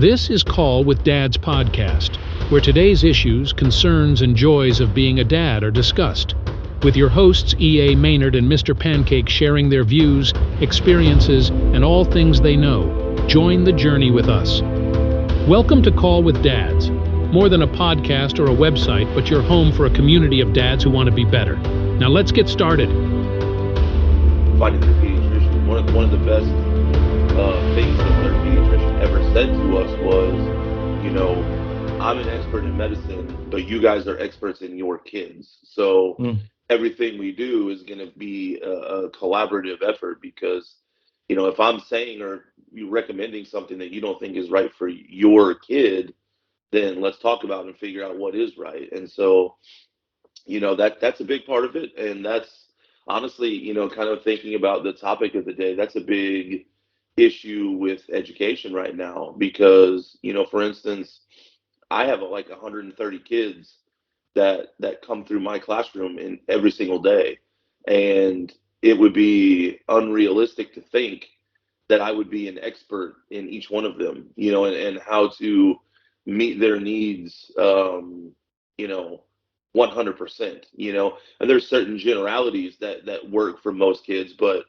This is Call with Dad's podcast, where today's issues, concerns, and joys of being a dad are discussed, with your hosts E.A. Maynard and Mr. Pancake sharing their views, experiences, and all things they know. Join the journey with us. Welcome to Call with Dads, more than a podcast or a website, but your home for a community of dads who want to be better. Now let's get started. Finding their pediatrician, one of the best things that their pediatrician ever said to us was, I'm an expert in medicine, but you guys are experts in your kids. So everything we do is going to be a collaborative effort because, if I'm saying or you recommending something that you don't think is right for your kid, then let's talk about and figure out what is right. And so, that's a big part of it. And that's honestly, kind of thinking about the topic of the day, that's a big issue with education right now because, for instance, I have like 130 kids that come through my classroom in every single day. And it would be unrealistic to think that I would be an expert in each one of them, and how to meet their needs, 100%, and there's certain generalities that work for most kids, but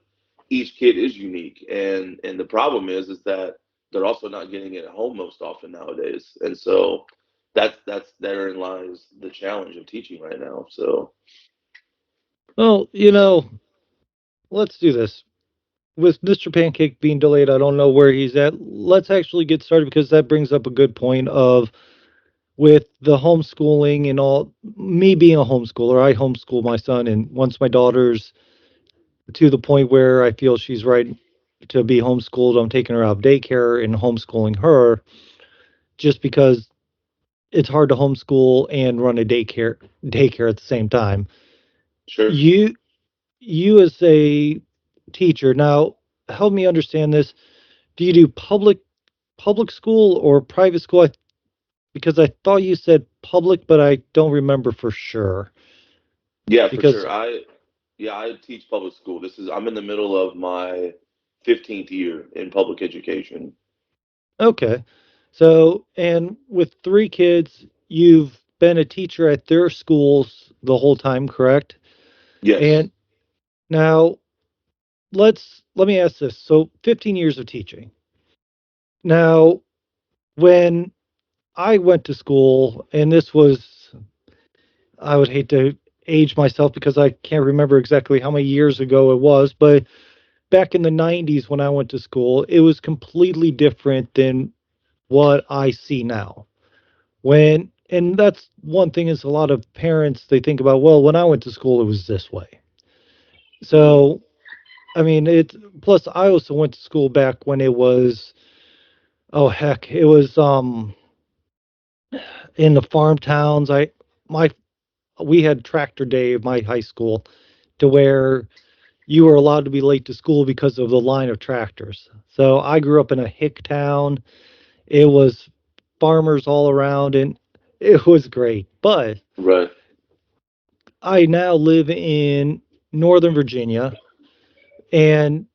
each kid is unique. And the problem is that they're also not getting it at home most often nowadays. And so that's therein lies the challenge of teaching right now. So, well, let's do this. With Mr. Pancake being delayed, I don't know where he's at. Let's actually get started because that brings up a good point of with the homeschooling and all, me being a homeschooler, I homeschool my son, and once my daughter's to the point where I feel she's right to be homeschooled, I'm taking her out of daycare and homeschooling her just because it's hard to homeschool and run a daycare at the same time. sure. You as a teacher, now help me understand this. Do you do public school or private school? Because I thought you said public, but I don't remember for sure. Yeah, Because for sure. I teach public school. I'm in the middle of my 15th year in public education. okay, so and with 3 kids, you've been a teacher at their schools the whole time, correct? Yes. And now let me ask this. So 15 years of teaching. Now, when I went to school, and this was, I would hate to age myself because I can't remember exactly how many years ago it was, but back in the 90s when I went to school, it was completely different than what I see now. And that's one thing is a lot of parents, they think about, well, when I went to school, it was this way. Mhm. So, I mean, plus I also went to school back when it was, oh heck, it was, in the farm towns. My we had tractor day at my high school to where you were allowed to be late to school because of the line of tractors. So I grew up in a hick town. It was farmers all around and it was great. But Right. I now live in Northern Virginia, and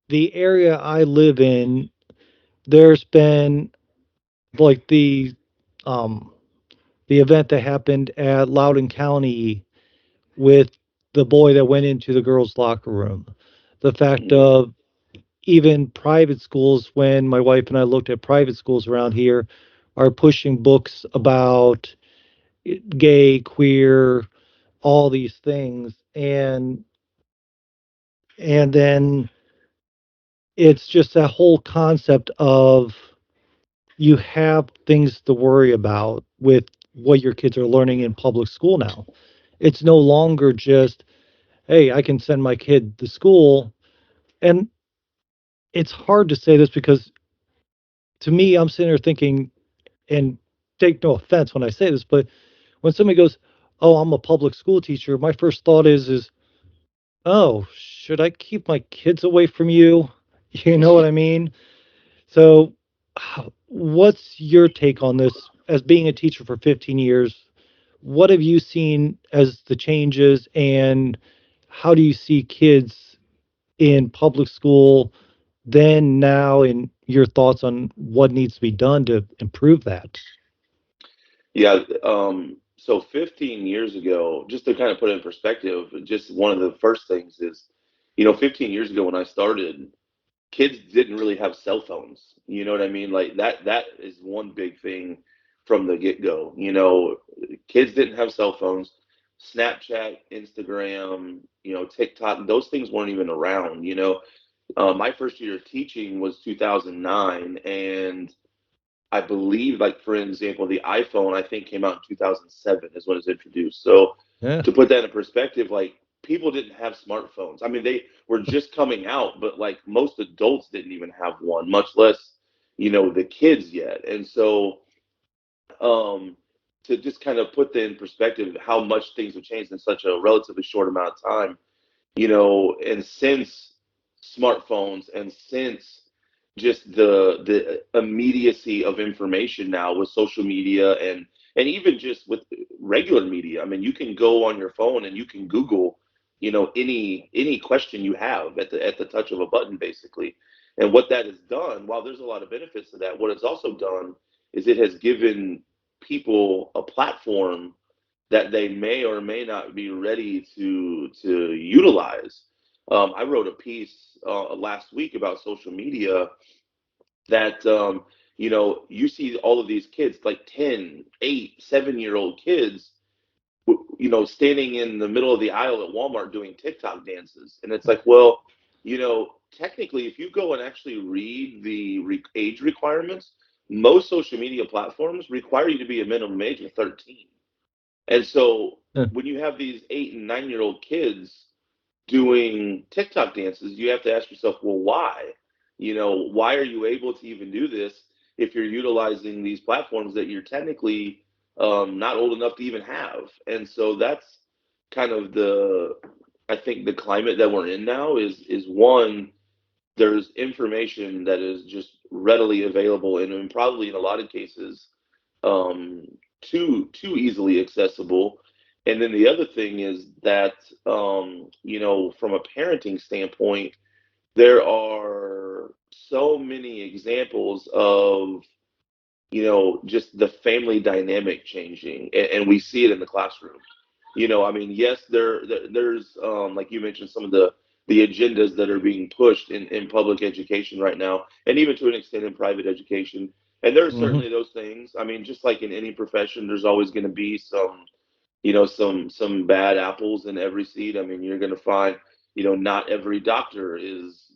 the area I live in, there's been like um the event that happened at Loudoun County with the boy that went into the girls' locker room. The fact Mhm. of even private schools, when my wife and I looked at private schools around here, are pushing books about gay, queer, all these things, and then it's just that whole concept of you have things to worry about with what your kids are learning in public school now. It's no longer just, hey, I can send my kid to school. And it's hard to say this because to me, I'm sitting there thinking, and take no offense when I say this, but when somebody goes, "Oh, I'm a public school teacher," my first thought is, "Oh, should I keep my kids away from you?" You know what I mean? So, what's your take on this? As being a teacher for 15 years, what have you seen as the changes, and how do you see kids in public school then, now, and your thoughts on what needs to be done to improve that. Yeah. So 15 years ago, just to kind of put it in perspective, just one of the first things is, 15 years ago when I started, kids didn't really have cell phones. You know what I mean? Like that is one big thing from the get-go. Kids didn't have cell phones. Snapchat, Instagram, TikTok, those things weren't even around. My first year of teaching was 2009, and I believe, like for example, the iPhone I think came out in 2007 is when it was introduced. So Yeah. to put that in perspective, like people didn't have smartphones. I mean, they were just coming out, but like most adults didn't even have one, much less, the kids yet. And so um, to just kind of put that in perspective, how much things have changed in such a relatively short amount of time, and since smartphones and since just the immediacy of information now with social media and even just with regular media. I mean, you can go on your phone and you can Google, any question you have at the touch of a button, basically. And what that has done, while there's a lot of benefits to that, what it's also done is it has given people a platform that they may or may not be ready to utilize. I wrote a piece last week about social media that you see all of these kids like 10, 8, 7-year-old kids, standing in the middle of the aisle at Walmart doing TikTok dances, and it's like, well, technically, if you go and actually read the age requirements, most social media platforms require you to be a minimum age of 13. And so Yeah. when you have these 8 and 9-year-old kids doing TikTok dances, you have to ask yourself, well, why? Why are you able to even do this if you're utilizing these platforms that you're technically not old enough to even have? And so that's kind of I think the climate that we're in now is one, there's information that is just readily available and probably in a lot of cases um, too easily accessible. And then the other thing is that from a parenting standpoint, there are so many examples of just the family dynamic changing, and we see it in the classroom. I mean, yes, there's like you mentioned, some of the agendas that are being pushed in public education right now, and even to an extent in private education. And there are Hmm. certainly those things. I mean, just like in any profession, there's always going to be some bad apples in every seed. I mean, you're going to find, not every doctor is,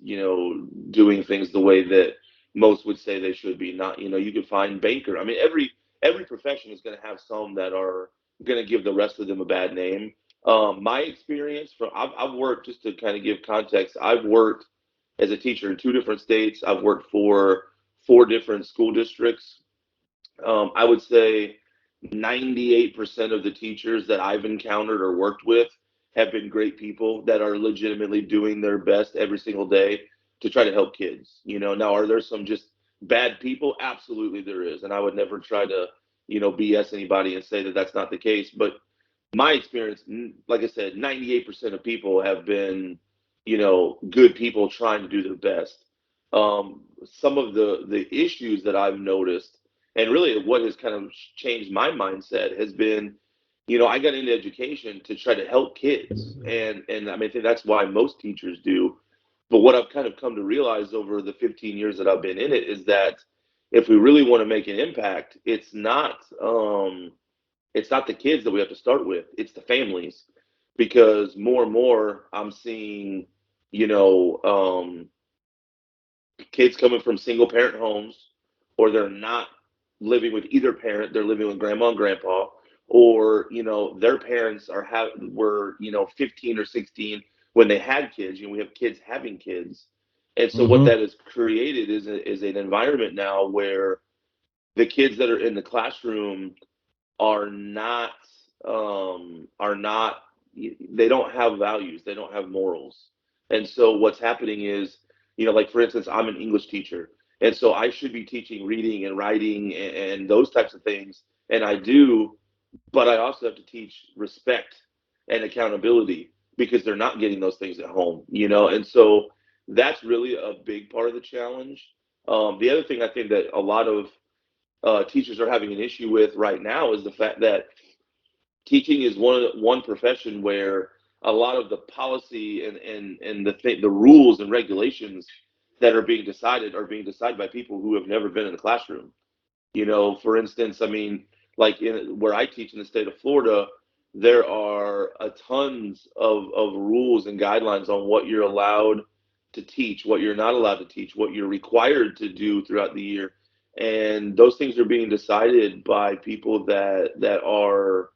doing things the way that most would say they should be. Not, you could find banker. I mean, every profession is going to have some that are going to give the rest of them a bad name. My experience I've worked, just to kind of give context, I've worked as a teacher in 2 different states. I've worked for 4 different school districts. I would say 98% of the teachers that I've encountered or worked with have been great people that are legitimately doing their best every single day to try to help kids. Now are there some just bad people? Absolutely there is. And I would never try to, BS anybody and say that that's not the case. But my experience, like I said, 98% of people have been, good people trying to do their best. Some of the issues that I've noticed, and really what has kind of changed my mindset, has been, I got into education to try to help kids, and I mean, I think that's why most teachers do. But what I've kind of come to realize over the 15 years that I've been in it is that if we really want to make an impact, it's not the kids that we have to start with, it's the families. Because more and more I'm seeing, you know, kids coming from single parent homes, or they're not living with either parent, they're living with grandma and grandpa, or their parents were 15 or 16 when they had kids. We have kids having kids. And so what Hmm. that has created is an environment now where the kids that are in the classroom are not are not they don't have values, they don't have morals. And so what's happening is, like for instance, I'm an English teacher, and so I should be teaching reading and writing and those types of things, and I do. But I also have to teach respect and accountability because they're not getting those things at home. And so that's really a big part of the challenge. The other thing I think that a lot of teachers are having an issue with right now is the fact that teaching is one profession where a lot of the policy and the rules and regulations that are being decided by people who have never been in the classroom. For instance, I mean, like where I teach in the state of Florida, there are a tons of rules and guidelines on what you're allowed to teach, what you're not allowed to teach, what you're required to do throughout the year. And those things are being decided by people that are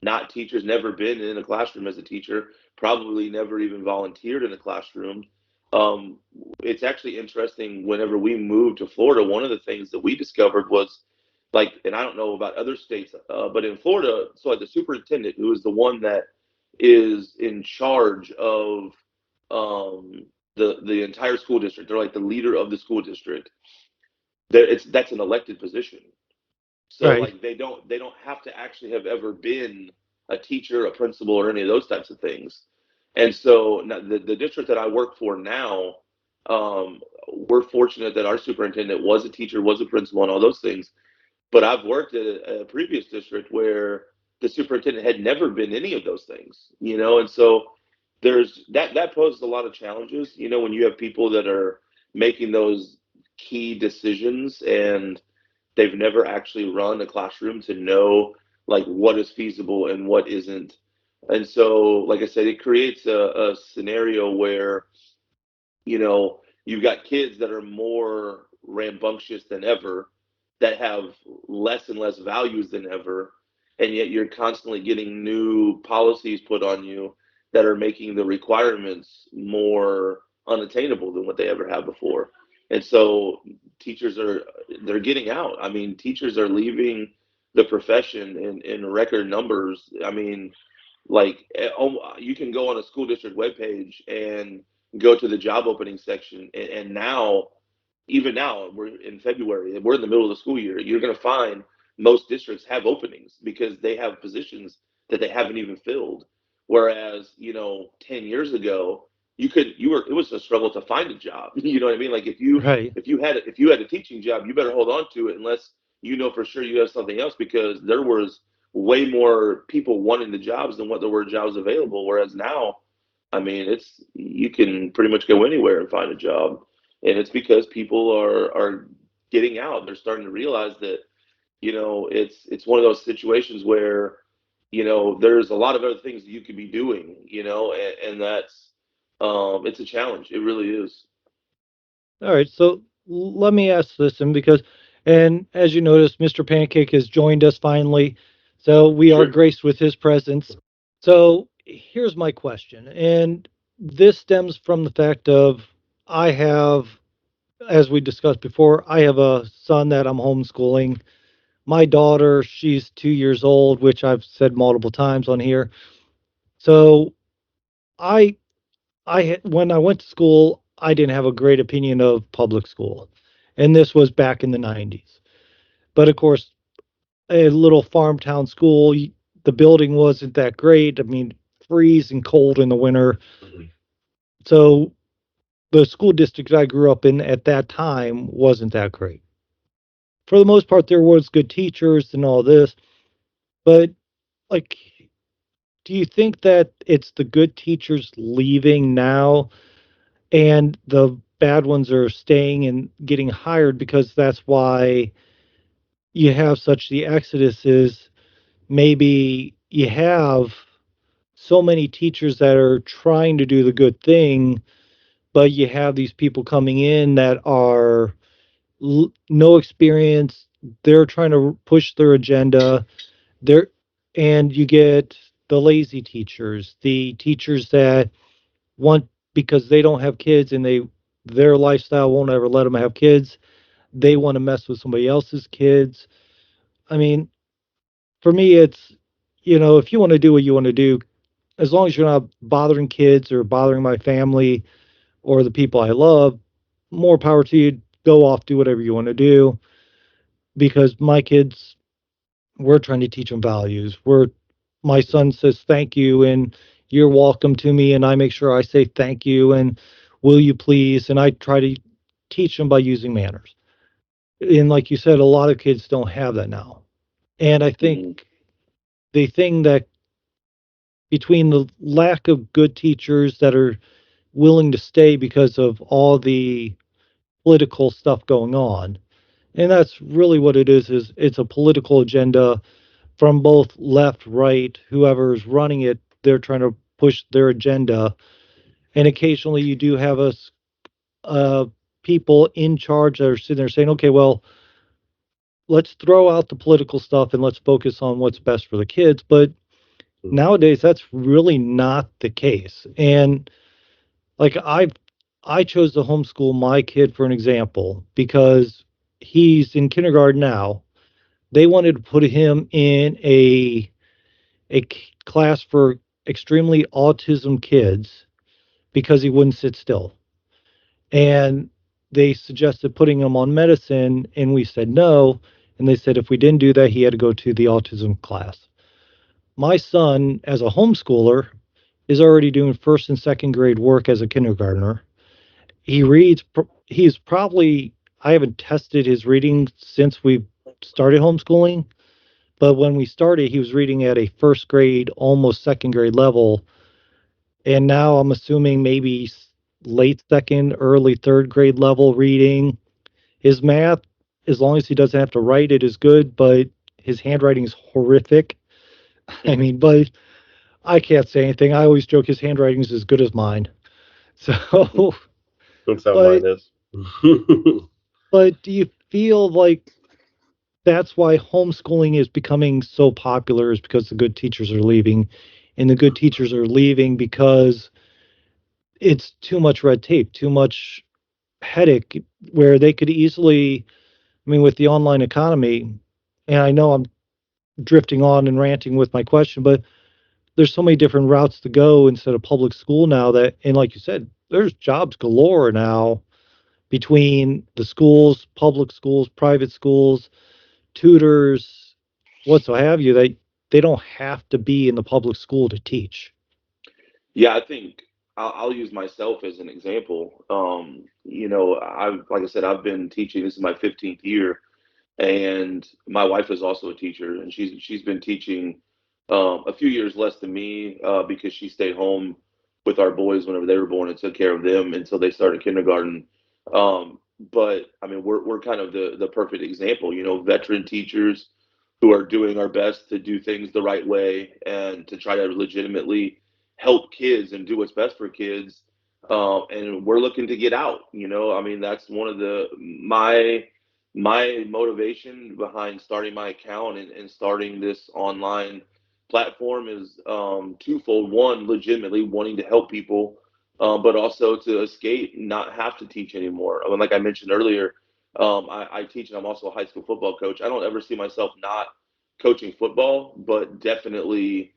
not teachers, never been in a classroom as a teacher, probably never even volunteered in a classroom. Um, it's actually interesting. Whenever we moved to Florida, one of the things that we discovered was like, and I don't know about other states, but in Florida, so like the superintendent, who is the one that is in charge of the entire school district, they're like the leader of the school district. That's an elected position. So Right. like they don't have to actually have ever been a teacher, a principal, or any of those types of things. And so now, the district that I work for now, we're fortunate that our superintendent was a teacher, was a principal, and all those things. But I've worked at a previous district where the superintendent had never been any of those things, and so there's that poses a lot of challenges, when you have people that are making those key decisions and they've never actually run a classroom to know like what is feasible and what isn't. And so, like I said, it creates a scenario where, you've got kids that are more rambunctious than ever, that have less and less values than ever, and yet you're constantly getting new policies put on you that are making the requirements more unattainable than what they ever have before. And so teachers they're getting out. I mean, teachers are leaving the profession in record numbers. I mean, like you can go on a school district webpage and go to the job opening section, and now, even now, we're in February, we're in the middle of the school year. You're going to find most districts have openings because they have positions that they haven't even filled. Whereas, 10 years ago, it was a struggle to find a job. You know what I mean? Like Right. if you had a teaching job, you better hold on to it unless you know for sure you have something else, because there was way more people wanting the jobs than what there were jobs available. Whereas now, I mean, it's you can pretty much go anywhere and find a job, and it's because people are getting out. They're starting to realize that it's one of those situations where there's a lot of other things that you could be doing, and that's it's a challenge. It really is. All right. So let me ask this, and and as you notice, Mr. Pancake has joined us finally. So we are Sure. graced with his presence. So here's my question. And this stems from the fact of I have, as we discussed before, I have a son that I'm homeschooling. My daughter, she's 2 years old, which I've said multiple times on here. So I when I went to school, I didn't have a great opinion of public school, and this was back in the '90s. But of course, a little farm town school, the building wasn't that great. I mean, freezing cold in the winter. Mhm. So the school district I grew up in at that time wasn't that great. For the most part, there was good teachers and all this, but like, do you think that it's the good teachers leaving now and the bad ones are staying and getting hired because that's why you have such the exodus is maybe you have so many teachers that are trying to do the good thing, but you have these people coming in that are no experience. They're trying to push their agenda. They're and you get the lazy teachers, the teachers that want because they don't have kids and their lifestyle won't ever let them have kids. They want to mess with somebody else's kids. I mean, for me, it's if you want to do what you want to do, as long as you're not bothering kids or bothering my family or the people I love, more power to you. Go off, do whatever you want to do. Because my kids, we're trying to teach them values. My son says thank you and you're welcome to me, and I make sure I say thank you and will you please, and I try to teach them by using manners. And like you said, a lot of kids don't have that now. And I Mm-hmm. think the thing that between the lack of good teachers that are willing to stay because of all the political stuff going on, and that's really what it is it's a political agenda from both left, right, whoever's running it, they're trying to push their agenda. And occasionally you do have us uh, people in charge that are sitting there saying, okay, well, let's throw out the political stuff and let's focus on what's best for the kids. But nowadays, that's really not the case. And like I chose to homeschool my kid for an example because he's in kindergarten now. They wanted to put him in class for extremely autism kids because he wouldn't sit still. And they suggested putting him on medicine, and we said no. And they said if we didn't do that, he had to go to the autism class. My son, as a homeschooler, is already doing first and second grade work as a kindergartner. He reads, he's probably, I haven't tested his reading since we started homeschooling, but when we started, he was reading at a first grade, almost second grade level. And now I'm assuming maybe late second, early third grade level reading. His math, as long as he doesn't have to write it, is good, but his handwriting is horrific. I mean, but I can't say anything. I always joke his handwriting is as good as mine. So, That's how but mine is. but do you feel like that's why homeschooling is becoming so popular is because the good teachers are leaving, and the good teachers are leaving because it's too much red tape, too much headache, where they could easily, I mean, with the online economy, and I know I'm drifting on and ranting with my question, but there's so many different routes to go instead of public school now that, and like you said, there's jobs galore now between the schools, public schools, private schools, tutors, what so have you, they don't have to be in the public school to teach. Yeah, I think I'll use myself as an example. I've like I said, I've been teaching. This is my 15th year, and my wife is also a teacher, and she's been teaching a few years less than me because she stayed home with our boys whenever they were born and took care of them until they started kindergarten. But I mean, we're kind of the perfect example. Veteran teachers who are doing our best to do things the right way and to try to legitimately help kids and do what's best for kids. And we're looking to get out. I mean, that's one of my motivation behind starting my account and starting this online platform is twofold. One, legitimately wanting to help people, but also to escape, not have to teach anymore. I mean, like I mentioned earlier, I teach and I'm also a high school football coach. I don't ever see myself not coaching football, but definitely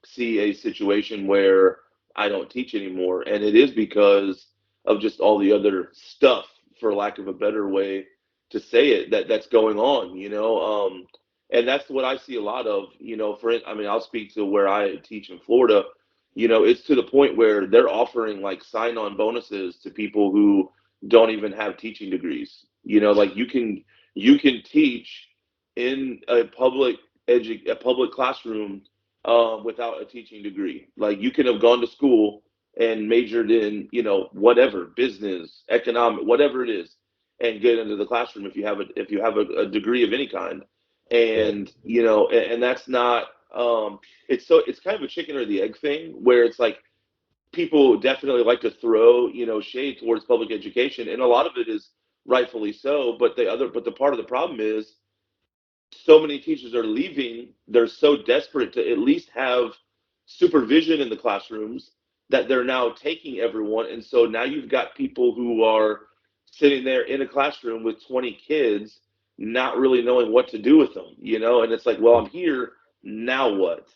see a situation where I don't teach anymore. And it is because of just all the other stuff, for lack of a better way to say it, that's going on. And that's what I see a lot of, I mean, I'll speak to where I teach in Florida. It's to the point where they're offering like sign-on bonuses to people who don't even have teaching degrees. Like you can teach in a public classroom without a teaching degree. Like you can have gone to school and majored in, whatever, business, economic, whatever it is, and get into the classroom if you have a degree of any kind. And and that's not it's kind of a chicken or the egg thing where it's like people definitely like to throw shade towards public education, and a lot of it is rightfully so. But the part of the problem is so many teachers are leaving. They're so desperate to at least have supervision in the classrooms that they're now taking everyone. And so now you've got people who are sitting there in a classroom with 20 kids, not really knowing what to do with them. And it's like, well, I'm here, now what?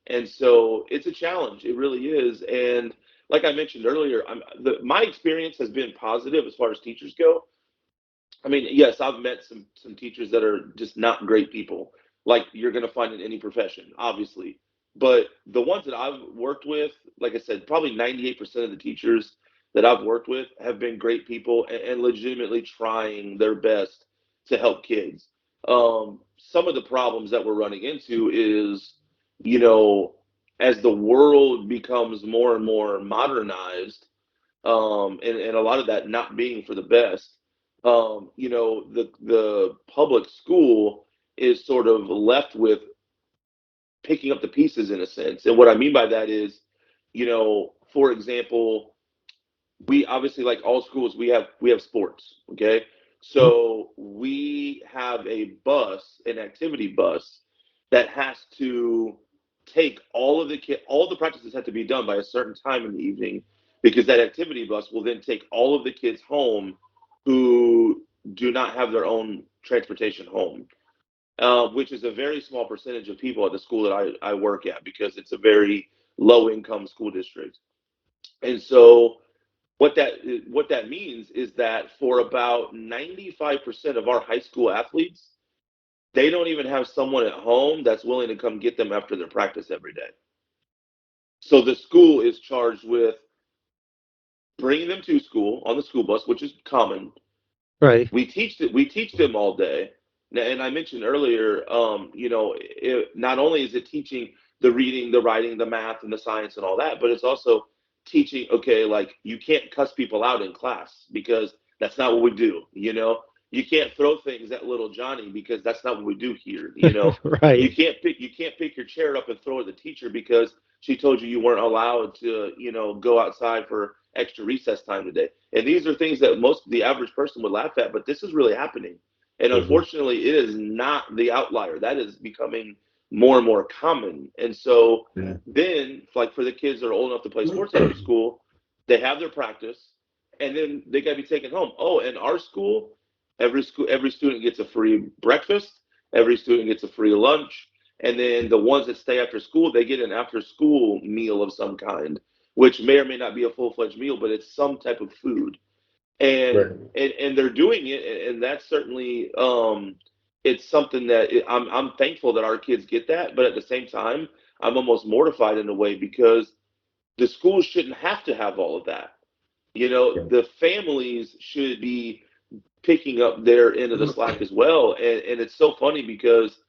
And so it's a challenge. It really is. And like I mentioned earlier, my experience has been positive as far as teachers go. I mean, yes, I've met some teachers that are just not great people, like you're going to find in any profession, obviously. But the ones that I've worked with, like I said, probably 98% of the teachers that I've worked with have been great people and legitimately trying their best to help kids. Some of the problems that we're running into is, you know, as the world becomes more and more modernized, and a lot of that not being for the best, the public school is sort of left with picking up the pieces in a sense. And what I mean by that is, for example, we obviously, like all schools, we have sports. Okay, so we have a bus, an activity bus, that has to take all the practices have to be done by a certain time in the evening, because that activity bus will then take all of the kids home who do not have their own transportation home, which is a very small percentage of people at the school that I work at, because it's a very low income school district. And so what that means is that for about 95% of our high school athletes, they don't even have someone at home that's willing to come get them after their practice every day. So the school is charged with bringing them to school on the school bus, which is common. Right. We teach them all day. And I mentioned earlier, not only is it teaching the reading, the writing, the math, and the science and all that, but it's also teaching, okay, like, you can't cuss people out in class because that's not what we do. You can't throw things at little Johnny because that's not what we do here. You Right. can't pick your chair up and throw at the teacher because she told you weren't allowed to, go outside for extra recess time today. And these are things that the average person would laugh at, but this is really happening. And Hmm. unfortunately, it is not the outlier. That is becoming more and more common. And so Yeah. then, like, for the kids that are old enough to play sports after school, they have their practice, and then they got to be taken home. Oh, and our school, every student gets a free breakfast, every student gets a free lunch, and then the ones that stay after school, they get an after school meal of some kind, which may or may not be a full fledged meal, but it's some type of food. and Right. and they're doing it, and that's certainly, it's something that I'm thankful that our kids get that, but at the same time, I'm almost mortified in a way, because the schools shouldn't have to have all of that. Yeah. The families should be picking up their end of the slack as well. And it's so funny because,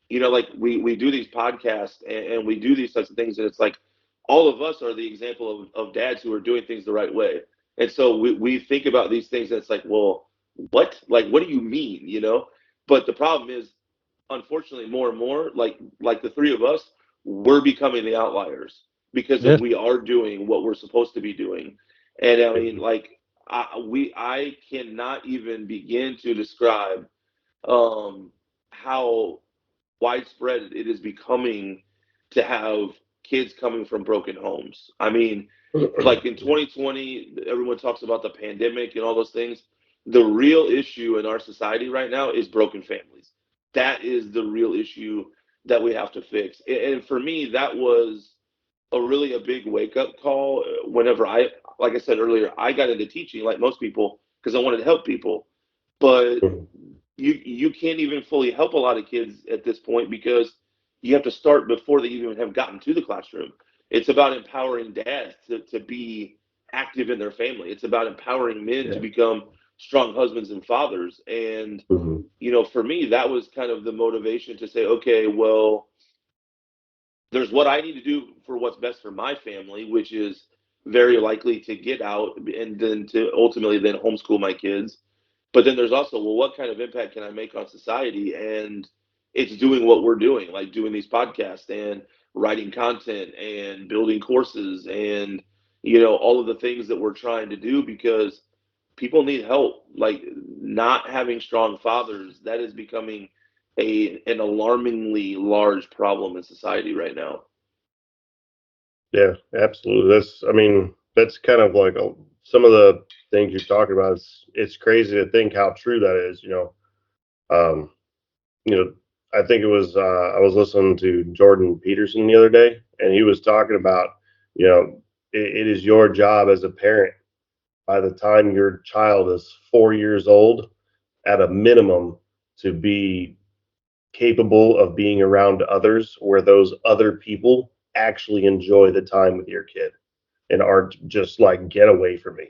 like, we do these podcasts, and we do these types of things, and it's like all of us are the example of dads who are doing things the right way. And so we think about these things, and it's like, well, what do you mean? But the problem is, unfortunately, more and more, like the three of us, we're becoming the outliers because Yeah. we are doing what we're supposed to be doing. And I mean, like, I cannot even begin to describe, how widespread it is becoming to have kids coming from broken homes. I mean, like, in 2020, everyone talks about the pandemic and all those things. The real issue in our society right now is broken families. That is the real issue that we have to fix. And for me, that was a big wake up call, whenever like I said earlier, I got into teaching like most people because I wanted to help people. But Mhm. you can't even fully help a lot of kids at this point, because you have to start before they even have gotten to the classroom. It's about empowering dads to be active in their family. It's about empowering men to Yeah. become strong husbands and fathers. And Hmm. for me, that was kind of the motivation to say, okay, well, there's what I need to do for what's best for my family, which is very likely to get out and then to ultimately then homeschool my kids. But then there's also, well, what kind of impact can I make on society? And it's doing what we're doing, like doing these podcasts and writing content and building courses and, all of the things that we're trying to do, because people need help. Like, not having strong fathers, that is becoming an alarmingly large problem in society right now. Yeah, absolutely. I mean, that's kind of like some of the things you're talking about. It's crazy to think how true that is. Um, you know, I think it was I was listening to Jordan Peterson the other day, and he was talking about, it is your job as a parent by the time your child is 4 years old, at a minimum, to be capable of being around others where those other people actually enjoy the time with your kid and aren't just like, get away from me.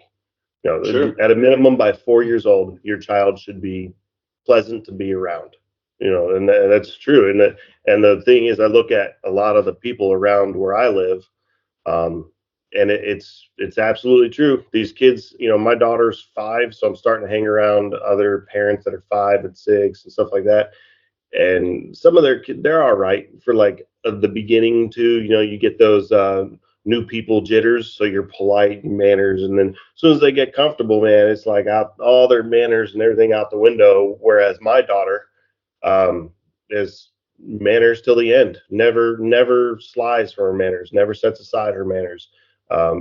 Sure. At a minimum, by 4 years old, your child should be pleasant to be around. And that's true. And the thing is, I look at a lot of the people around where I live, um, and it's absolutely true. These kids, my daughter's 5, so I'm starting to hang around other parents that are 5 and 6 and stuff like that. And some of their kids, they're all right for like the beginning too. You get those new people jitters, so you're polite and manners, and then as soon as they get comfortable, man, it's like out all their manners and everything out the window. Whereas my daughter is manners till the end. Never slides for her manners. Never sets aside her manners.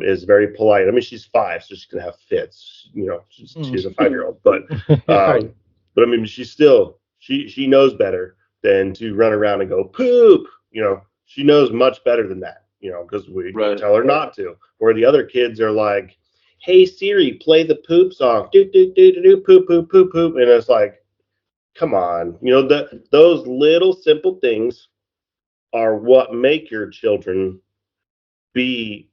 Is very polite. I mean, she's 5, so she's gonna have fits. She's a 5-year-old, but Right. but I mean, she knows better than to run around and go poop. She knows much better than that. Because we Right. tell her not to. Where the other kids are like, "Hey Siri, play the poop song. Do do do do do poop poop poop poop," and it's like, come on. Those little simple things are what make your children be,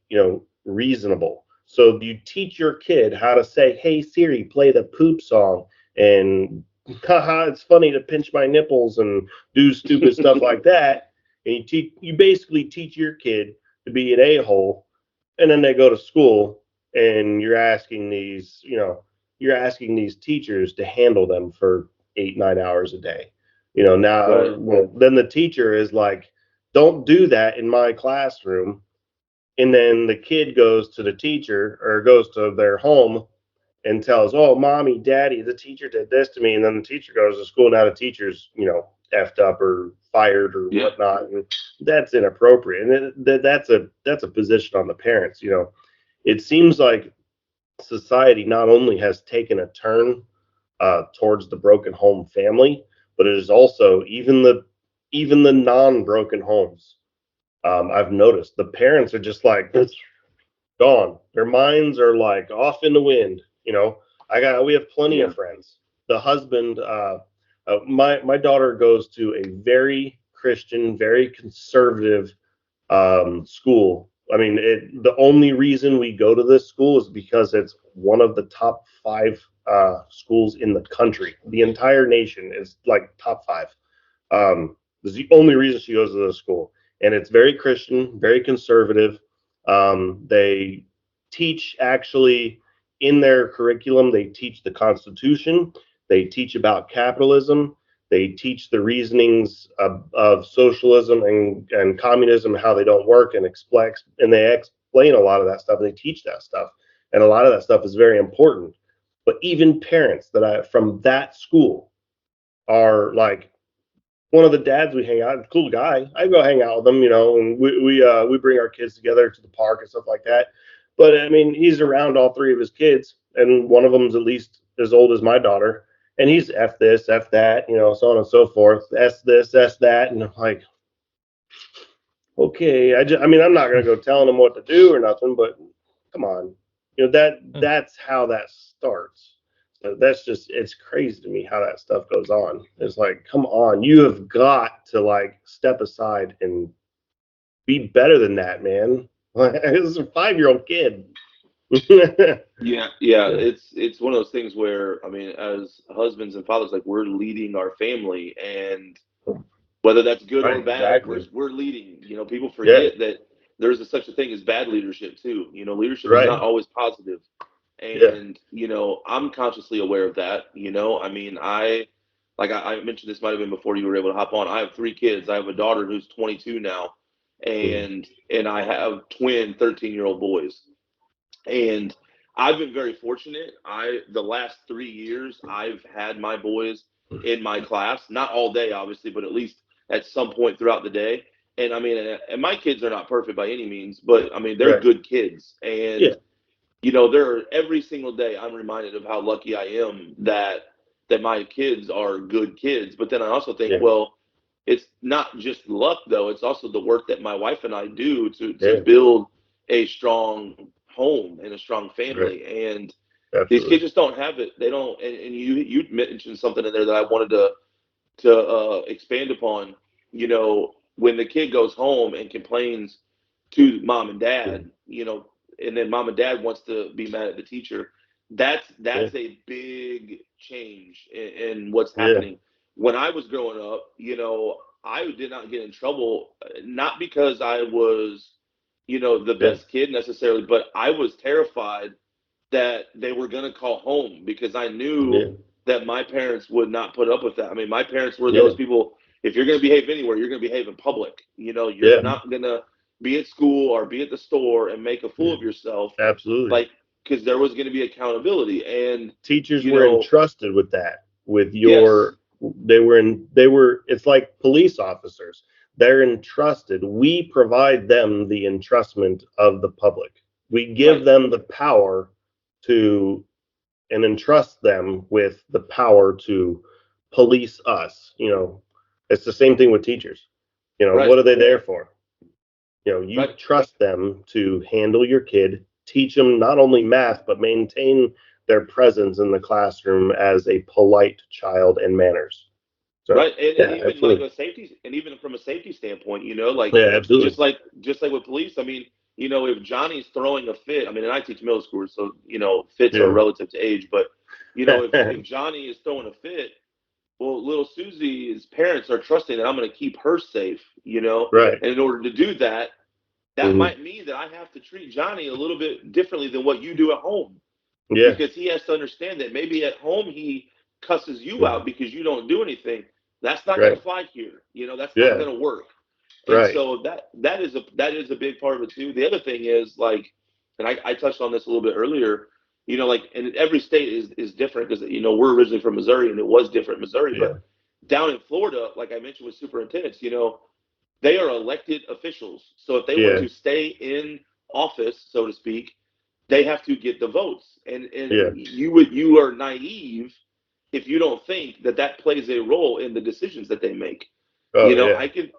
reasonable. So you teach your kid how to say, "Hey Siri, play the poop song," and haha, it's funny to pinch my nipples and do stupid stuff like that. And you basically teach your kid to be an a-hole, and then they go to school and you're asking these teachers to handle them for 8-9 hours a day. Now, Right. well, then the teacher is like, "Don't do that in my classroom." And then the kid goes to the teacher or goes to their home and tells, "Oh, mommy, daddy, the teacher did this to me." And then the teacher goes to school. Now the teacher's, effed up or fired or Yeah. whatnot. And that's inappropriate. And that's a position on the parents. It seems like society not only has taken a turn towards the broken home family, but it is also even the non-broken homes. I've noticed the parents are just like gone. Their minds are like off in the wind. We have plenty Yeah. of friends. The husband, my daughter goes to a very Christian, very conservative school. I mean, the only reason we go to this school is because it's one of the top 5 schools in the country. The entire nation is like top 5. This is the only reason she goes to this school, and it's very Christian, very conservative. They teach actually in their curriculum. They teach the Constitution. They teach about capitalism. They teach the reasonings of socialism and communism, how they don't work, and they explain a lot of that stuff. And they teach that stuff, and a lot of that stuff is very important. But even parents from that school are like, one of the dads we hang out, cool guy. I go hang out with him, and we bring our kids together to the park and stuff like that. But I mean, he's around all 3 of his kids, and one of them's at least as old as my daughter, and he's F this, F that, so on and so forth, S this, S that, and I'm like, okay, I mean, I'm not gonna go telling him what to do or nothing, but come on, that's how that starts. So it's crazy to me how that stuff goes on. It's like, come on, you have got to like step aside and be better than that, man. This is a 5-year-old kid. Yeah. It's one of those things where, I mean, as husbands and fathers, like, we're leading our family, and whether that's good or Right, bad, exactly. we're leading. People Yeah, forget that there's such a thing as bad leadership too. Leadership is right. not always positive. Yeah. And, I'm consciously aware of that. I mean, I mentioned, this might have been before you were able to hop on. I have 3 kids. I have a daughter who's 22 now, Mhm. and I have twin 13-year-old boys. And I've been very fortunate. The last 3 years, I've had my boys in my class, not all day, obviously, but at least at some point throughout the day. And I mean, and my kids are not perfect by any means, but I mean, they're Right. good kids. Yeah. And every single day I'm reminded of how lucky I am that my kids are good kids. But then I also think, Yeah. well, it's not just luck though. It's also the work that my wife and I do to Yeah. build a strong home and a strong Right. family. And these kids Absolutely. just don't have it. They don't. And you mentioned something in there that I wanted to expand upon. When the kid goes home and complains to mom and Mhm. dad, and then mom and dad wants to be mad at the teacher. That's a big change in what's happening. When I was growing up, I did not get in trouble, not because I was, the best kid necessarily, but I was terrified that they were going to call home because I knew that my parents would not put up with that. I mean, my parents were those people. If you're going to behave anywhere, you're going to behave in public. You're not going to be at school or be at the store and make a fool of yourself. Absolutely. Like, because there was going to be accountability, and teachers were entrusted with that. With your, they were. It's like police officers. They're entrusted. We provide them the entrustment of the public. We give them the power to, and entrust them with the power to police us. It's the same thing with teachers. What are they there for? You trust them to handle your kid, teach them not only math, but maintain their presence in the classroom as a polite child and manners. So, and even like a safety, and even from a safety standpoint, absolutely. just like with police. I mean, if Johnny's throwing a fit, I mean, and I teach middle school, so fits are relative to age, but if Johnny is throwing a fit, well, little Susie's parents are trusting that I'm going to keep her safe, Right. And in order to do that, that might mean that I have to treat Johnny a little bit differently than what you do at home. Yeah. Because he has to understand that maybe at home he cusses you out because you don't do anything. That's not going to fly here. That's not going to work. And so that is a big part of it too. The other thing is and I touched on this a little bit earlier, and every state is different because, we're originally from Missouri and it was different in Missouri, but down in Florida, like I mentioned with superintendents, they are elected officials. So if they want to stay in office, so to speak, they have to get the votes. And you are naive if you don't think that plays a role in the decisions that they make. I can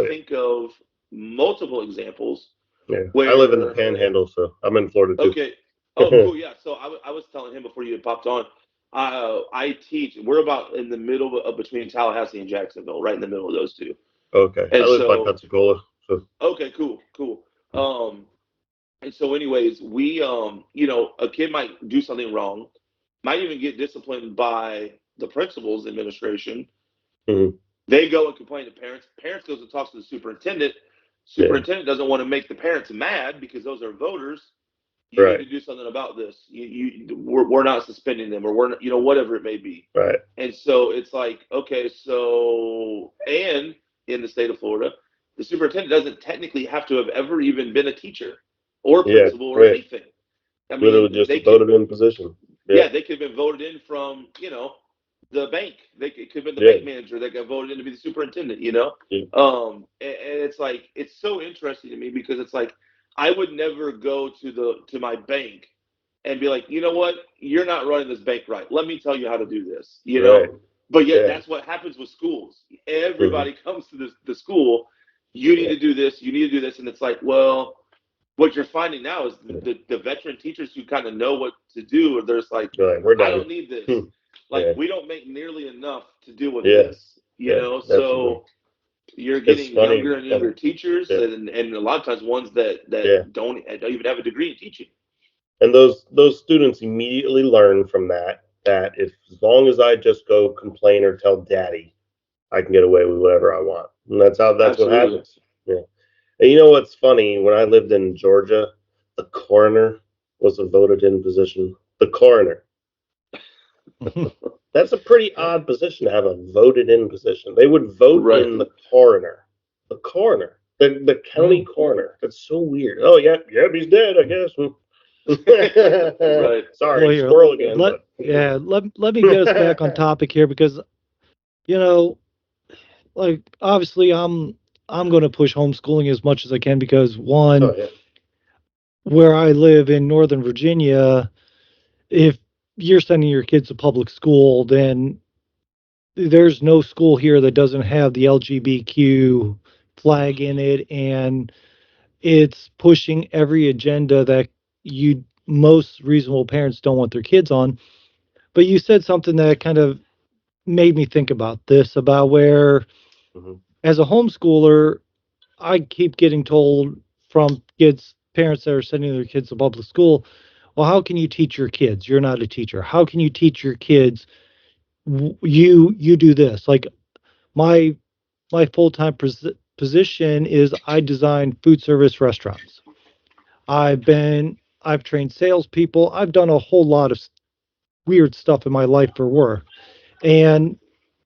think of multiple examples. Yeah. Where, I live in the Panhandle, so I'm in Florida too. Okay. Oh, cool. Yeah. So I was telling him before you had popped on. I teach. We're about in the middle of between Tallahassee and Jacksonville, right in the middle of those two. Okay. And I live by Pensacola. So. Okay. Cool. And so, anyways, we a kid might do something wrong, might even get disciplined by the principal's administration. Mm-hmm. They go and complain to parents. Parents goes and talks to the superintendent. Superintendent doesn't want to make the parents mad because those are voters. You need to do something about this. We're not suspending them, or we're not, whatever it may be. Right. And so it's like, okay, and in the state of Florida, the superintendent doesn't technically have to have ever even been a teacher or principal or anything. I mean, literally just a voted in position. Yeah, they could have been voted in from, the bank. They could have been the bank manager that got voted in to be the superintendent, Yeah. And it's like, it's so interesting to me because it's like, I would never go to my bank and be like, you know what, you're not running this bank right. Let me tell you how to do this, But yet that's what happens with schools. Everybody comes to the school. You need to do this. You need to do this. And it's like, well, what you're finding now is the veteran teachers who kind of know what to do. Or there's like, we're done. I don't need this. We don't make nearly enough to deal with this, So you're getting younger and younger teachers, and a lot of times ones that don't even have a degree in teaching. And those students immediately learn from that if as long as I just go complain or tell daddy, I can get away with whatever I want. And that's what happens. Yeah. And you know what's funny? When I lived in Georgia, the coroner was a voted in position. The coroner. That's a pretty odd position to have, a voted in position. They would vote in the coroner. The coroner. The county coroner. That's so weird. Oh yeah, he's dead, I guess. Sorry, squirrel again. Let me get us back on topic here because obviously I'm going to push homeschooling as much as I can because where I live in Northern Virginia, if you're sending your kids to public school, then there's no school here that doesn't have the LGBTQ flag in it, and it's pushing every agenda that most reasonable parents don't want their kids on. But you said something that kind of made me think about this, about where as a homeschooler, I keep getting told from parents that are sending their kids to public school, Well, how can you teach your kids? You're not a teacher. How can you teach your kids? You do this. Like my my full-time position is I design food service restaurants. I've trained salespeople. I've done a whole lot of weird stuff in my life for work. And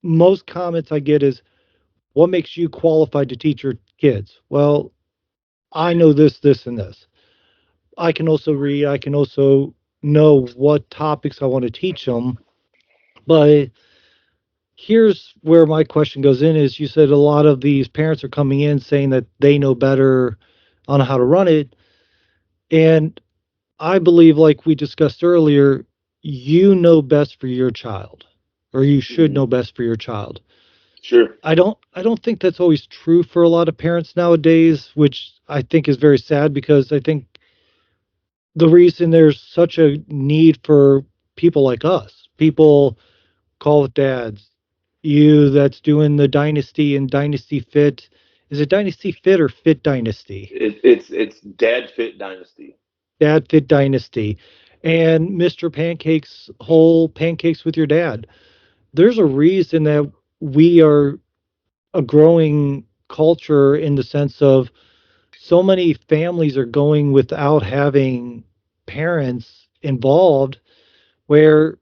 most comments I get is, what makes you qualified to teach your kids? Well, I know this, this, and this. I can also read. I can also know what topics I want to teach them. But here's where my question goes in is you said a lot of these parents are coming in saying that they know better on how to run it. And I believe, like we discussed earlier, you know best for your child, or you should Mhm. know best for your child. Sure. I don't think that's always true for a lot of parents nowadays, which I think is very sad because I think the reason there's such a need for people like us, people call it dads, you that's doing the Dynasty and Dynasty Fit. Is it Dynasty Fit or Fit Dynasty? It's Dad Fit Dynasty. Dad Fit Dynasty. And Mr. Pancake's whole Pancakes with Your Dad. There's a reason that we are a growing culture in the sense of so many families are going without having parents involved where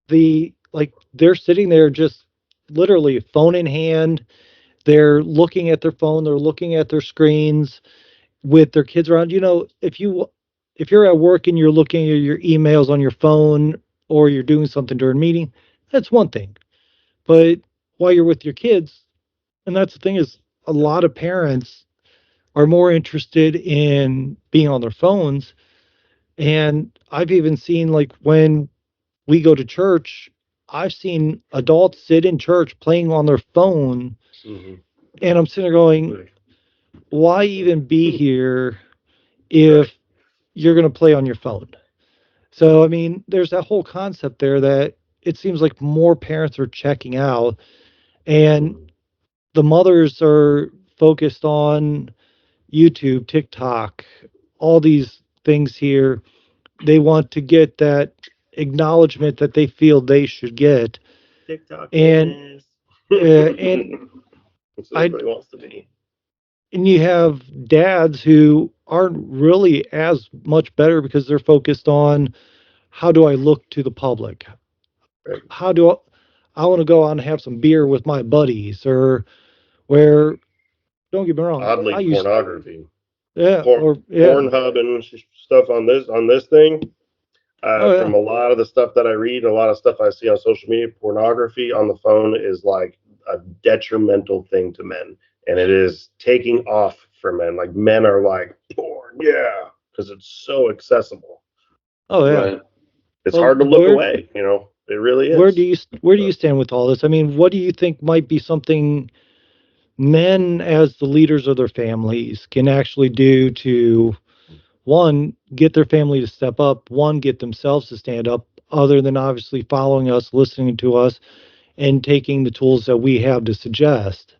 they're sitting there just literally phone in hand. They're looking at their phone, they're looking at their screens with their kids around. If you're at work and you're looking at your emails on your phone or you're doing something during a meeting, that's one thing. But while you're with your kids, and that's the thing is a lot of parents are more interested in being on their phones. And I've even seen like when we go to church, I've seen adults sit in church playing on their phone, Mm-hmm. and I'm sitting there going, why even be here if Right. you're going to play on your phone? So, I mean, there's that whole concept there that it seems like more parents are checking out, and the mothers are focused on YouTube, TikTok, all these things here. They want to get that acknowledgement that they feel they should get. TikTok And famous. and That's what I everybody wants to be. and you have dads who aren't really as much better because they're focused on how do I look to the public? Right. How do I want to go out and have some beer with my buddies or where don't get me wrong, Oddly, I used pornography. yeah or yeah Pornhub and stuff on this thing. oh yeah From a lot of the stuff that I read, a lot of stuff I see on social media, pornography on the phone is like a detrimental thing to men, and it is taking off for men. Like men are like porn, yeah, because it's so accessible. oh yeah. Right. It's Well, hard to look away. It really where do is. you stand with all this? I mean, what do you think might be something men as the leaders of their families can actually do to one get their family to step up, one get themselves to stand up, other than obviously following us, listening to us, and taking the tools that we have to suggest.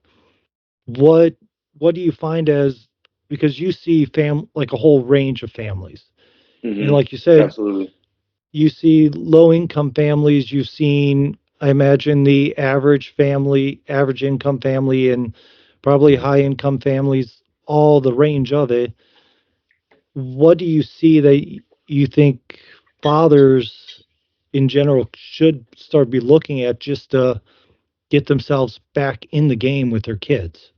What what do you find as because you see like a whole range of families. And Hmm. like you said, Absolutely. you see low income families, you've seen, I imagine, the average family, average income family, and probably high income families, all the range of it. What do you see that you think fathers in general should start be looking at just to get themselves back in the game with their kids?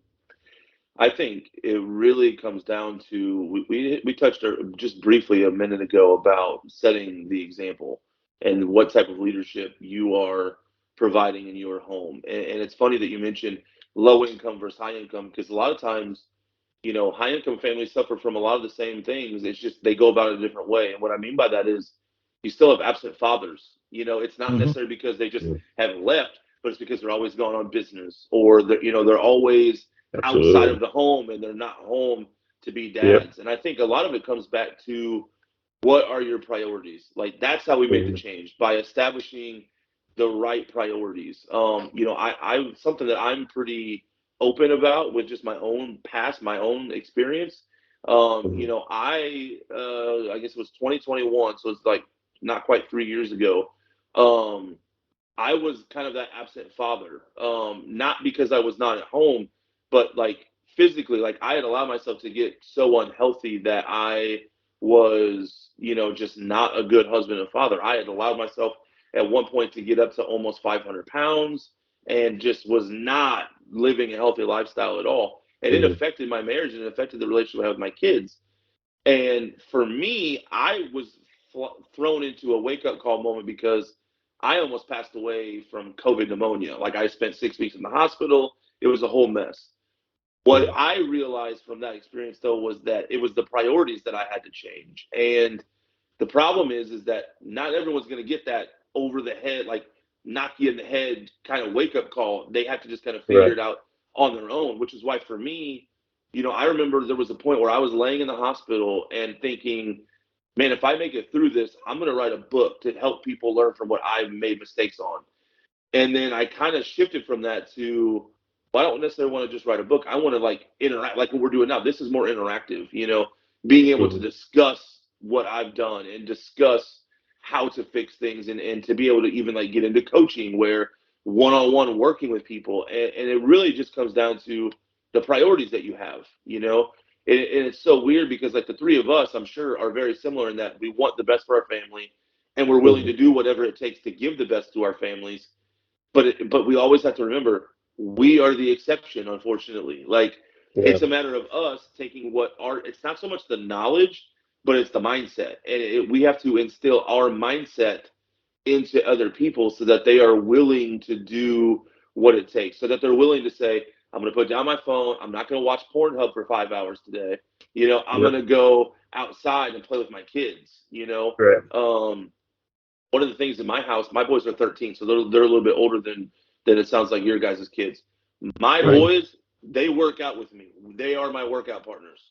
I think it really comes down to we touched just briefly a minute ago about setting the example and what type of leadership you are providing in your home. And it's funny that you mentioned low income versus high income because a lot of times, high income families suffer from a lot of the same things. It's just they go about it a different way. And what I mean by that is you still have absent fathers. It's not Hmm. necessarily because they just Yeah, have left, but it's because they're always gone on business or they're always outside of absolutely. the home and they're not home to be Yep. dads. And I think a lot of it comes back to what are your priorities? Like that's how we made the Mhm. change by establishing the right priorities. I something that I'm pretty open about with just my own past, my own experience. You know, I guess it was 2021, so it's like not quite 3 years ago. Um, I was kind of that absent father, not because I was not at home, but like physically, like I had allowed myself to get so unhealthy that I was, you know, just not a good husband and father. I had allowed myself at one point to get up to almost 500 pounds and just was not living a healthy lifestyle at all. And it Mhm. affected my marriage and it affected the relationship I have with my kids. And for me, I was thrown into a wake up call moment because I almost passed away from COVID pneumonia. Like I spent 6 weeks in the hospital. It was a whole mess. What Yeah. I realized from that experience, though, was that it was the priorities that I had to change. And the problem is that not everyone's going to get that over the head, like knock you in the head kind of wake up call. They have to just kind of figure Right. it out on their own, which is why for me, you know, I remember there was a point where I was laying in the hospital and thinking, man, if I make it through this, I'm going to write a book to help people learn from what I've made mistakes on. And then I kind of shifted from that to, well, I don't necessarily want to just write a book. I want to like interact, like what we're doing now. This is more interactive, you know, being able to Mhm. discuss what I've done and discuss how to fix things and to be able to even like get into coaching where one-on-one working with people. And it really just comes down to the priorities that you have, you know. And it's so weird because like the three of us, I'm sure, are very similar in that we want the best for our family and we're willing Mhm. to do whatever it takes to give the best to our families, but we always have to remember we are the exception, unfortunately. Like Yeah. it's a matter of us taking what our it's not so much the knowledge, but it's the mindset, and we have to instill our mindset into other people so that they are willing to do what it takes, so that they're willing to say, I'm going to put down my phone. I'm not going to watch Pornhub for 5 hours today. You know, I'm going Yep. to go outside and play with my kids, you know. Right. One of the things in my house, my boys are 13, so they're a little bit older than it sounds like your guys' kids. My Right. boys, they work out with me. They are my workout partners.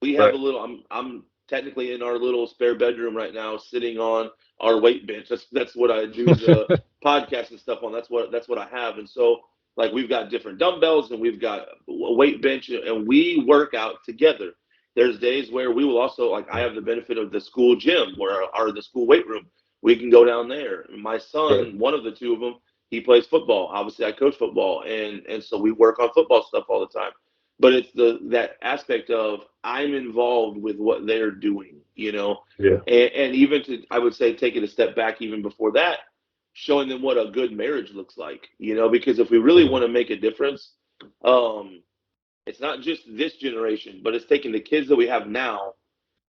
We have Right. a little. I'm technically in our little spare bedroom right now, sitting on our weight bench. That's what I do the podcast and stuff on. That's what I have. And so like we've got different dumbbells and we've got a weight bench and we work out together. There's days where we will also like I have the benefit of the school gym where or the school weight room. We can go down there. My Right. son, one of the two of them, he plays football. Obviously, I coach football, and so we work on football stuff all the time. But it's that aspect of I'm involved with what they're doing, you know, Yeah. and even to I would say take it a step back even before that, showing them what a good marriage looks like, you know, because if we really Mhm. want to make a difference, um, it's not just this generation, but it's taking the kids that we have now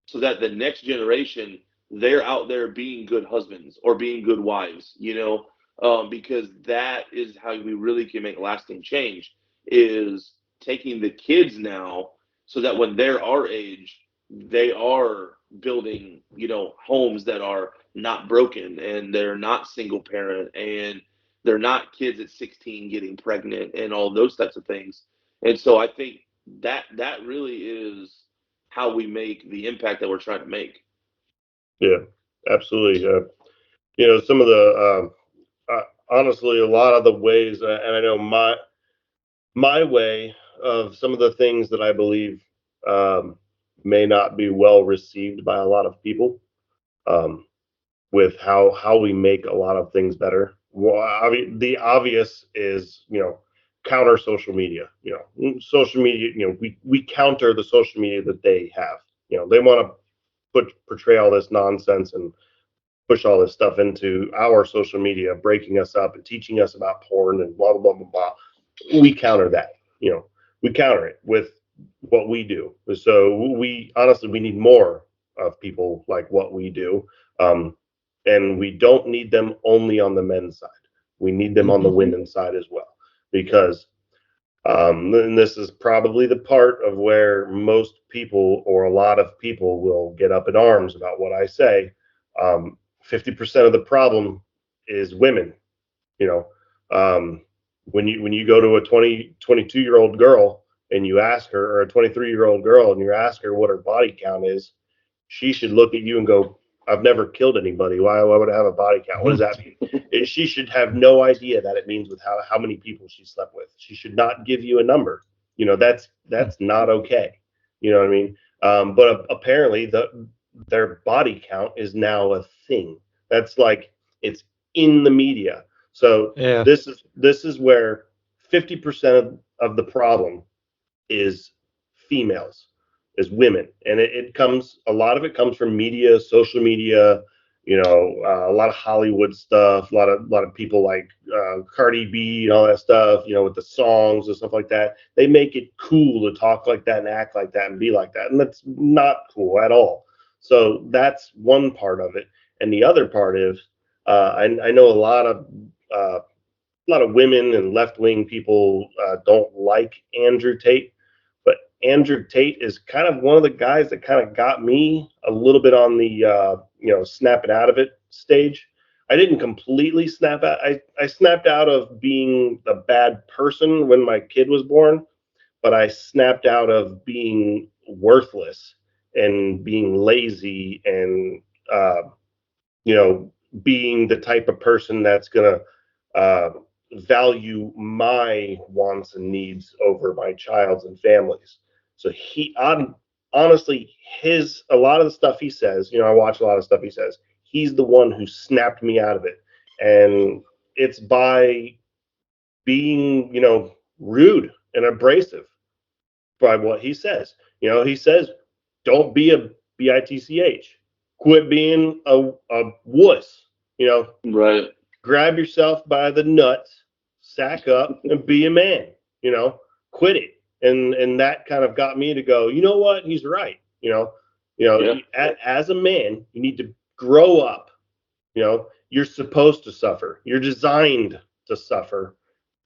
so that the next generation they're out there being good husbands or being good wives, you know, because that is how we really can make lasting change is taking the kids now so that when they're our age they are building, you know, homes that are not broken and they're not single parent and they're not kids at 16 getting pregnant and all those types of things. And so I think that really is how we make the impact that we're trying to make. Yeah. Absolutely. Some of the honestly, a lot of the ways, and I know my way of some of the things that I believe um, may not be well received by a lot of people. Um, with how we make a lot of things better. Well, the obvious is counter social media. Social media. We counter the social media that they have. They want to portray all this nonsense and push all this stuff into our social media, breaking us up and teaching us about porn and blah blah blah blah blah. We counter that. You know, we counter it with what we do. So we honestly we need more of people like what we do, um, and we don't need them only on the men's side. We need them on the Mhm. women's side as well, because and this is probably the part of where most people or a lot of people will get up in arms about what I say. 50% of the problem is women. You know, um, when you go to a 22-year-old girl and you ask her, or a 23-year-old girl, and you ask her what her body count is, she should look at you and go, I've never killed anybody. Why would I have a body count? What does that mean? She should have no idea that it means with how many people she slept with. She should not give you a number. That's not okay. You know what I mean? But apparently their body count is now a thing. That's like, it's in the media. So Yeah. this is where 50% of the problem is females, is women, and a lot of it comes from media, social media, a lot of Hollywood stuff, a lot of people like Cardi B and all that stuff, with the songs and stuff like that. They make it cool to talk like that and act like that and be like that, and that's not cool at all. So that's one part of it, and the other part is, I know uh, a lot of women and left wing people don't like Andrew Tate, but Andrew Tate is kind of one of the guys that kind of got me a little bit on the snapping out of it stage. I didn't completely snap out. I snapped out of being a bad person when my kid was born, but I snapped out of being worthless and being lazy and you know, being the type of person that's going to value my wants and needs over my child's and family's. So honestly, a lot of the stuff he says, I watch a lot of stuff he says. He's the one who snapped me out of it, and it's by being, rude and abrasive by what he says. He says, "Don't be a bitch. Quit being a wuss. Right. Grab yourself by the nuts, sack up, and be a man. Quit it." And that kind of got me to go, you know what? He's right. Yeah. As a man, you need to grow up. You're supposed to suffer. You're designed to suffer.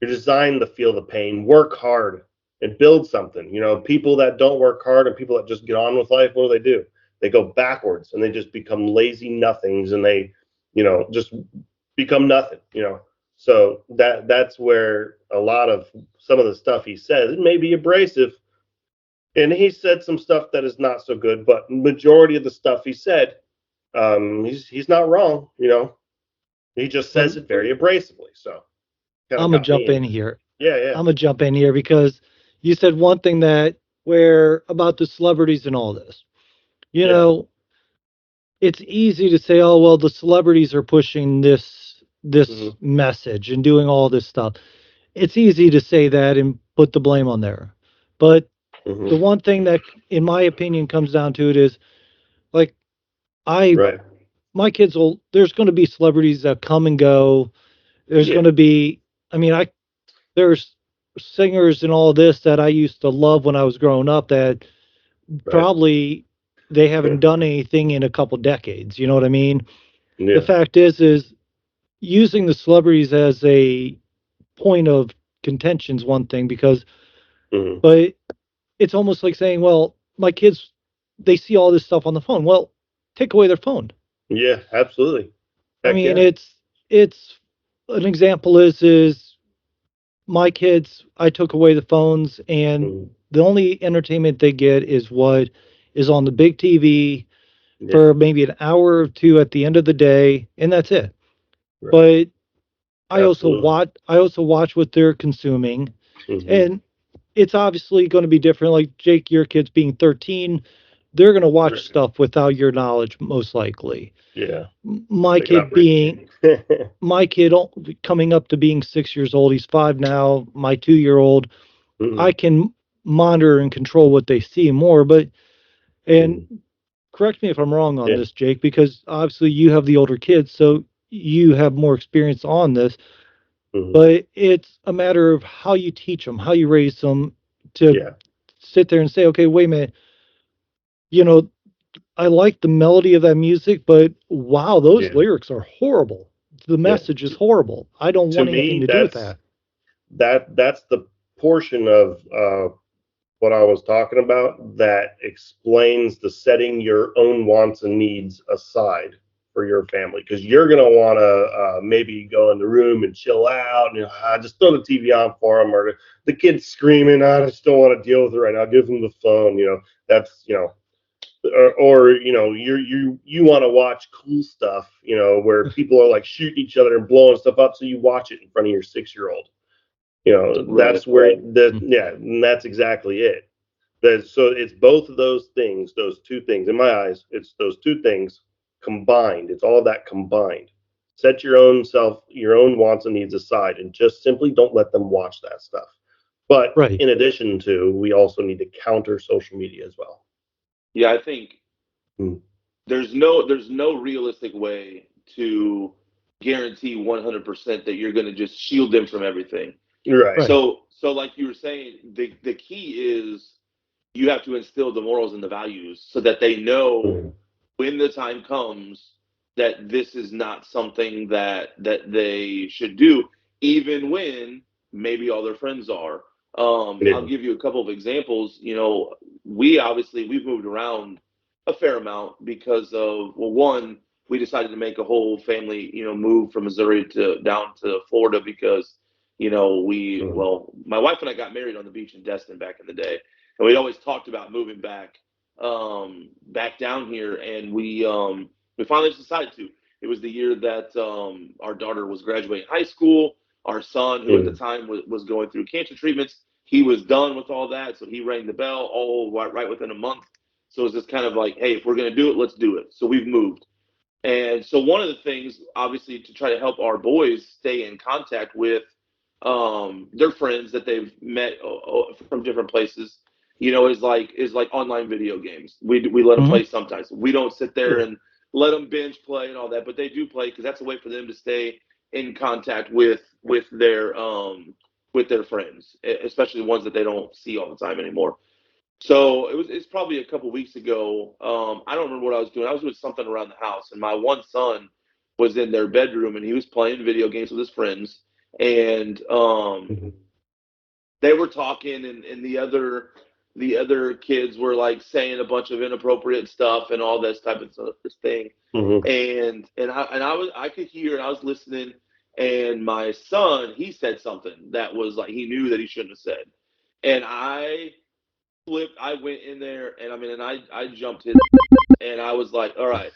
You're designed to feel the pain. Work hard and build something. People that don't work hard and people that just get on with life, what do? They go backwards and they just become lazy nothings, and they, just become nothing. So that's where a lot of some of the stuff he says, it may be abrasive, and he said some stuff that is not so good, but majority of the stuff he said, he's not wrong. He just says it very abrasively. So I'm gonna jump in here. Yeah. I'm gonna jump in here because you said one thing that where about the celebrities and all this. You Yeah. know, it's easy to say, oh well, the celebrities are pushing this message and doing all this stuff. It's easy to say that and put the blame on there. But the one thing that, in my opinion, comes down to it is like Right. my kids will. There's going to be celebrities that come and go. There's Yeah. going to be. I mean, there's singers and all this that I used to love when I was growing up that probably they haven't done anything in a couple decades. You know what I mean? Yeah. The fact is using the celebrities as a point of contention is one thing because, but it's almost like saying, well, my kids, they see all this stuff on the phone. Well, take away their phone. Yeah, absolutely. I mean, it's an example is my kids, I took away the phones and the only entertainment they get is what is on the big TV for maybe an hour or two at the end of the day, and that's it. But I also watch what they're consuming, and it's obviously going to be different. Like Jake, your kids being 13, they're going to watch stuff without your knowledge, most likely. Yeah. My kid coming up to being 6 years old, he's 5 now. My 2-year-old, I can monitor and control what they see more. But and correct me if I'm wrong on this, Jake, because obviously you have the older kids, so you have more experience on this. But it's a matter of how you teach them, how you raise them to sit there and say, okay, wait a minute, I like the melody of that music, but wow, those lyrics are horrible. The message is horrible. I don't want anything to do with that. That's the portion of what I was talking about that explains the setting your own wants and needs aside for your family, because you're going to want to maybe go in the room and chill out and just throw the TV on for them, or the kid's screaming, I just don't want to deal with it right now, give them the phone. That's or you want to watch cool stuff, where people are like shooting each other and blowing stuff up, so you watch it in front of your 6-year-old. That's where and that's exactly it. So it's both of those things, those two things. In my eyes, it's those two things combined. It's all that combined. Set your own wants and needs aside, and just simply don't let them watch that stuff. But Right. in addition to, we also need to counter social media as well. Yeah, I think Hmm. there's no realistic way to guarantee 100% that you're going to just shield them from everything. Right. Right. So like you were saying, the key is you have to instill the morals and the values so that they know Hmm. when the time comes that this is not something that they should do, even when maybe all their friends are. Yeah. I'll give you a couple of examples. We've moved around a fair amount because of, well, one, we decided to make a whole family, move from Missouri to down to Florida because, Hmm. my wife and I got married on the beach in Destin back in the day, and we'd always talked about moving back down here, and we finally decided to. It was the year that our daughter was graduating high school. Our son, who at the Hmm. time was going through cancer treatments, he was done with all that, so he rang the bell all right within a month. So it was just kind of like, hey, if we're going to do it, let's do it. So we've moved. And so one of the things, obviously, to try to help our boys stay in contact with their friends that they've met from different places, is like online video games. We let them Hmm. play sometimes. We don't sit there and let them binge play and all that, but they do play because that's a way for them to stay in contact with their friends, especially the ones that they don't see all the time anymore. So it's probably a couple weeks ago. I don't remember what I was doing. I was doing something around the house, and my one son was in their bedroom, and he was playing video games with his friends, and Hmm. they were talking, and the other kids were like saying a bunch of inappropriate stuff and all this type of stuff, this thing, Hmm. and I could hear, and I was listening, and my son, he said something that was like he knew that he shouldn't have said, and I went in there, and I jumped his, and I was like, all right,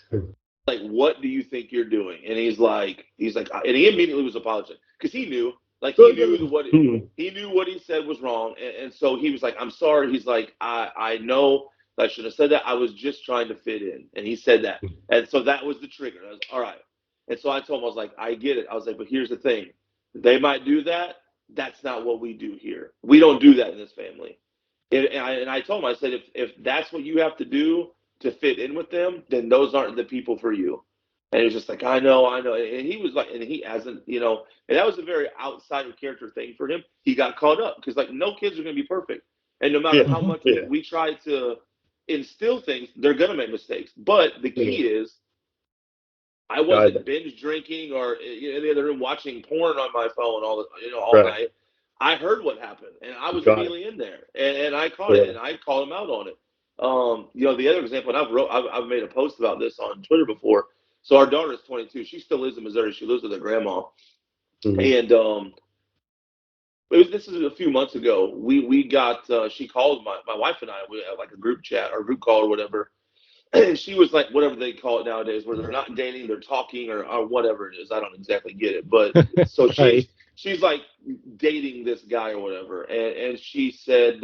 like, what do you think you're doing? And he's like, and he immediately was apologizing because he knew, like, he knew what he said was wrong, and so he was like, I'm sorry. He's like, I know that I shouldn't have said that. I was just trying to fit in, and he said that, and so that was the trigger. I was all right, and so I told him, I was like, I get it. I was like, but here's the thing, they might do that. That's not what we do here. We don't do that in this family. And I told him, I said, if that's what you have to do to fit in with them, then those aren't the people for you. And he was just like, I know. And he was like, and he hasn't, and that was a very outside of character thing for him. He got caught up because, like, no kids are going to be perfect. And no matter Yeah. how Hmm. much Yeah. we try to instill things, they're going to make mistakes. But the Yeah. key is, I wasn't binge drinking or in the other room watching porn on my phone all Right. night. I heard what happened, and I was Got it. immediately in there, and I caught it, Yeah. and I called him out on it. The other example, and I've made a post about this on Twitter before. So our daughter is 22. She still lives in Missouri. She lives with her grandma, Hmm. and this is a few months ago. We got she called my wife and I. We had like a group chat or group call or whatever. And she was like, whatever they call it nowadays, where they're not dating, they're talking, or whatever it is. I don't exactly get it, but so she's Right. she's like dating this guy or whatever, and she said,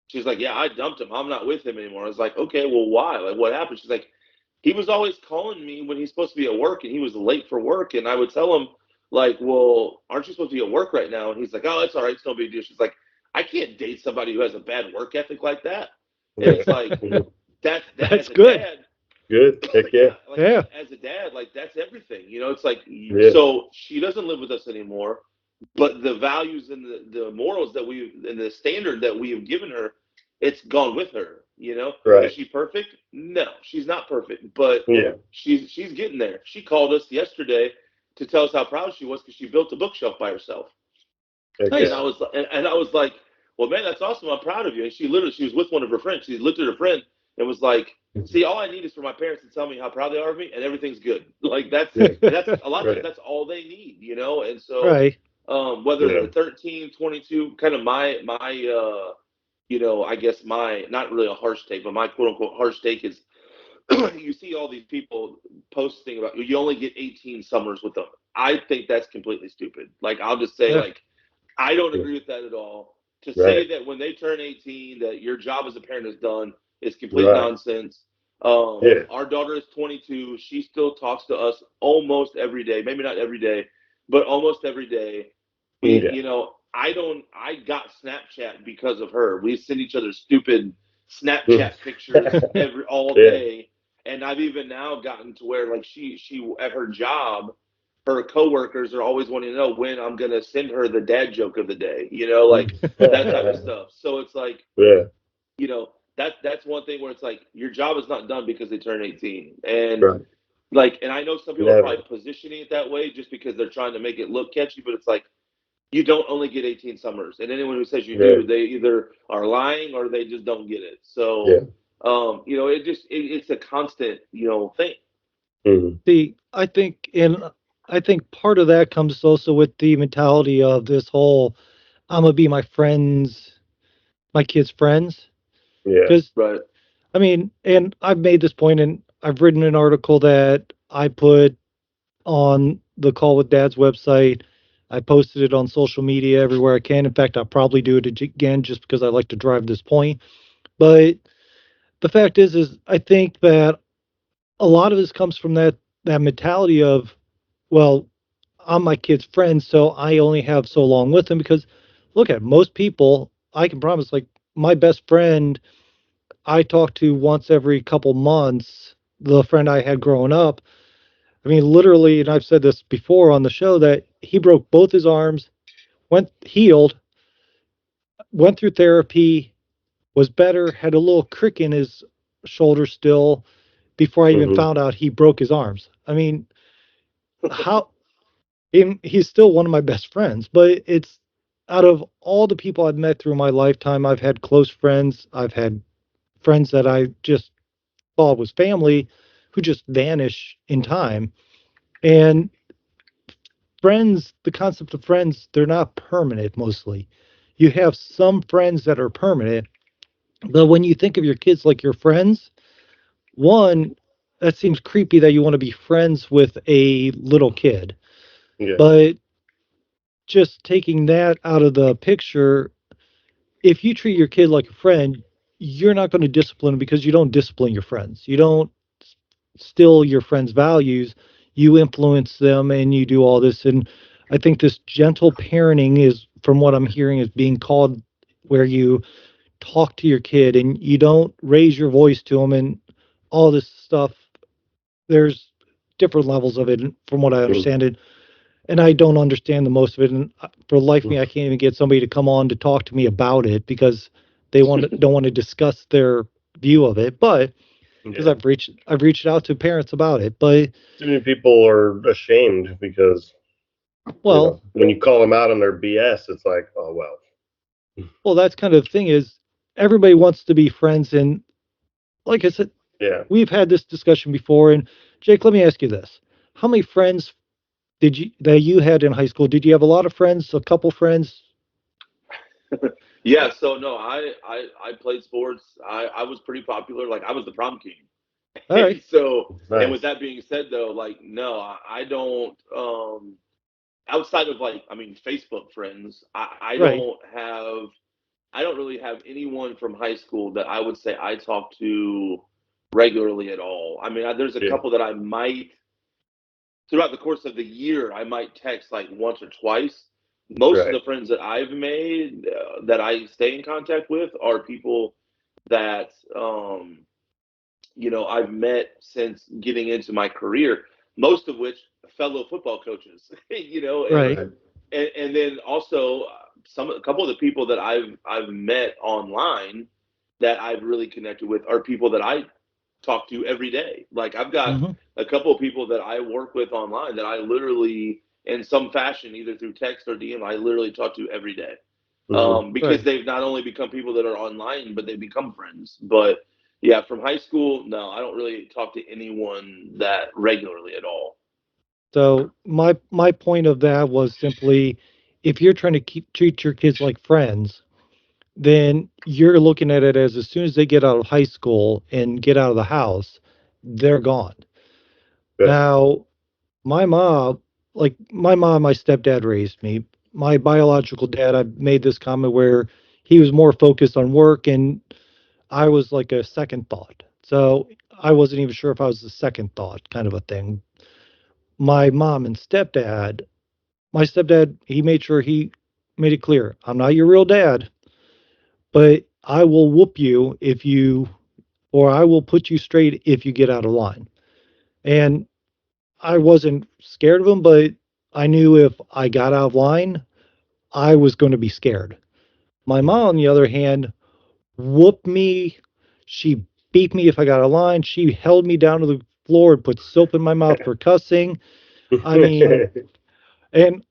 she's like, yeah, I dumped him. I'm not with him anymore. I was like, okay, well, why? Like, what happened? She's like, he was always calling me when he's supposed to be at work, and he was late for work, and I would tell him, like, well, aren't you supposed to be at work right now? And he's like, oh, it's all right, it's no big deal. She's like, I can't date somebody who has a bad work ethic like that. And Yeah. it's like, Mhm. that That's as a good. dad, Good. Heck yeah. yeah, like Yeah. as a dad, like that's everything. It's like, Yeah. so she doesn't live with us anymore, but the values and the morals that we and the standard that we have given her, it's gone with her. Is Right. she perfect? No, she's not perfect, but Yeah. she's getting there. She called us yesterday to tell us how proud she was because she built a bookshelf by herself. Heck And Nice. yeah. I was like, well, man, that's awesome. I'm proud of you. And she was with one of her friends. She looked at her friend and was like, see, all I need is for my parents to tell me how proud they are of me, and everything's good. Like Yeah. that's a lot of times Right. that's all they need. And so Right. whether Yeah. they're 13, 22, kind of my I guess my, not really a harsh take, but my quote unquote harsh take is you see all these people posting about you only get 18 summers with them. I think that's completely stupid. Like, I'll just say, Yeah. like, I don't Yeah. agree with that at all. To say Right. that when they turn 18 that your job as a parent is done is complete Right. nonsense. Yeah. Our daughter is 22. She still talks to us almost every day. Maybe not every day, but almost every day. Yeah. You know, I don't. I got Snapchat because of her. We send each other stupid Snapchat pictures all Yeah. day, and I've even now gotten to where like she at her job, her coworkers are always wanting to know when I'm gonna send her the dad joke of the day. You know, like that type of stuff. So it's like, Yeah. you know, that's one thing where it's like your job is not done because they turn 18, and Right. like, and I know some people are Never. probably positioning it that way just because they're trying to make it look catchy, but it's like you don't only get 18 summers, and anyone who says you Yeah. do, they either are lying or they just don't get it. Yeah. So, you know, it's a constant, you know, thing. Hmm. See, I think part of that comes also with the mentality of this whole I'm gonna be my kids' friends. Yeah. Because Right. I mean, and I've made this point, and I've written an article that I put on the Call with Dad's website. I posted it on social media everywhere I can. In fact, I'll probably do it again just because I like to drive this point. But the fact is I think that a lot of this comes from that mentality of, well, I'm my kid's friend, so I only have so long with him. Because look at most people, I can promise, like my best friend, I talk to once every couple months. The friend I had growing up, I mean, literally, and I've said this before on the show, that he broke both his arms, went healed, went through therapy, was better, had a little crick in his shoulder still before I even Hmm. found out he broke his arms. I mean, how he's still one of my best friends, but it's out of all the people I've met through my lifetime, I've had close friends, I've had friends that I just thought was family who just vanish in time. And friends, the concept of friends, they're not permanent mostly. You have some friends that are permanent, but when you think of your kids like your friends, one, that seems creepy that you want to be friends with a little kid. Yeah. But just taking that out of the picture, if you treat your kid like a friend, you're not going to discipline them because you don't discipline your friends. You don't steal your friends' values. You influence them and you do all this. And I think this gentle parenting is, from what I'm hearing, is being called, where you talk to your kid and you don't raise your voice to them and all this stuff. There's different levels of it, from what I understand it, and I don't understand the most of it. And for the life of me, I can't even get somebody to come on to talk to me about it because they don't want to discuss their view of it. But because Yeah. I've reached out to parents about it. But Too many people are ashamed because, well, when you call them out on their BS, it's like, oh, well. that's kind of the thing, is everybody wants to be friends. And like I said, Yeah. we've had this discussion before. And Jake, let me ask you this: how many friends that you had in high school? Did you have a lot of friends? A couple friends? Yeah. So no, I played sports. I was pretty popular. Like I was the prom king. All And right. so, and with Nice. that being said, though, like no, I don't. Outside of like, I mean, Facebook friends, Right. I don't really have anyone from high school that I would say I talk to regularly at all. I mean, there's a Yeah. couple that I might throughout the course of the year I might text like once or twice. Most of Right. the friends that I've made that I stay in contact with are people that you know I've met since getting into my career. Most of which fellow football coaches, you know, Right. Right. and then also a couple of the people that I've met online that I've really connected with are people that I talk to every day. Like I've got Hmm. a couple of people that I work with online that I literally, in some fashion, either through text or DM, I literally talk to every day. Hmm. Because Right. they've not only become people that are online, but they become friends. But yeah, from high school, no, I don't really talk to anyone that regularly at all. So my point of that was simply, if you're trying to treat your kids like friends, then you're looking at it as soon as they get out of high school and get out of the house, they're gone. Yeah. Now, my mom, my stepdad raised me. My biological dad, I made this comment where he was more focused on work, and I was like a second thought. So I wasn't even sure if I was the second thought kind of a thing. My mom and stepdad, my stepdad, he made sure he made it clear, I'm not your real dad, but I will whoop you if you, or I will put you straight if you get out of line. And I wasn't scared of him, but I knew if I got out of line, I was going to be scared. My mom, on the other hand, whooped me. She beat me if I got out of line. She held me down to the floor and put soap in my mouth for cussing. I mean, and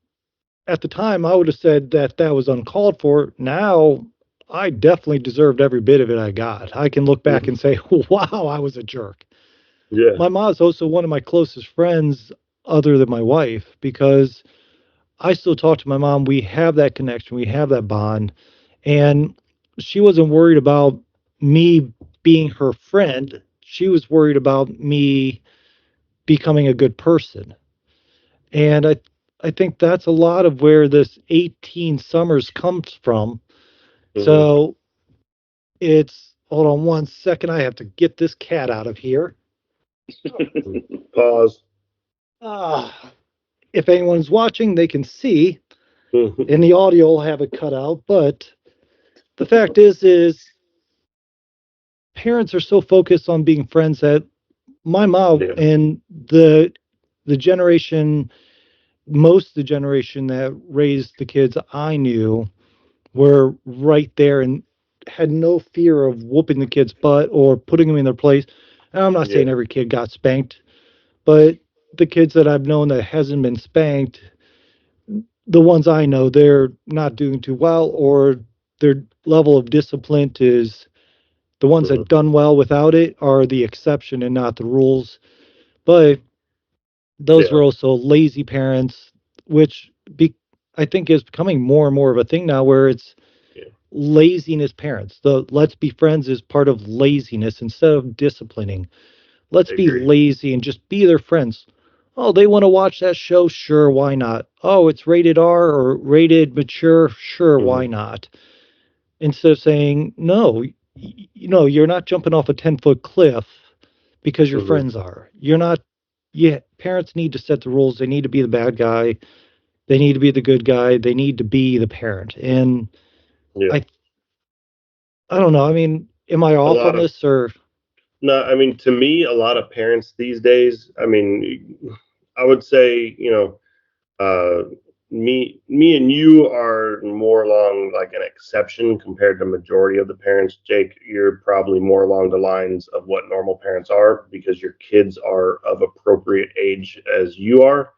at the time, I would have said that that was uncalled for. Now, I definitely deserved every bit of it I got. I can look back and say, wow, I was a jerk. Yeah. My mom's also one of my closest friends, other than my wife, because I still talk to my mom. We have that connection, we have that bond. And she wasn't worried about me being her friend. She was worried about me becoming a good person. And I think that's a lot of where this 18 summers comes from. So it's, hold on one second. I have to get this cat out of here. Pause. If anyone's watching, they can see. In the audio, I'll have it cut out. But the fact is parents are so focused on being friends that my mom and the generation, most of the generation that raised the kids I knew were right there and had no fear of whooping the kid's butt or putting them in their place. And I'm not saying every kid got spanked, but the kids that I've known that hasn't been spanked, the ones I know, they're not doing too well, or their level of discipline is, the ones that done well without it are the exception and not the rules. But those were also lazy parents, which I think is becoming more and more of a thing now, where it's laziness parents. The let's be friends is part of laziness instead of disciplining. Let's be lazy and just be their friends. Oh, they want to watch that show? Sure, why not? Oh, it's rated R or rated mature? Sure, why not? Instead of saying, no, you're not jumping off a 10-foot cliff because your friends are. You're not, parents need to set the rules. They need to be the bad guy. They need to be the good guy. They need to be the parent. And I don't know. I mean, am I off on this or? No, I mean, to me, a lot of parents these days, I mean, I would say, me and you are more along like an exception compared to majority of the parents. Jake, you're probably more along the lines of what normal parents are because your kids are of appropriate age as you are.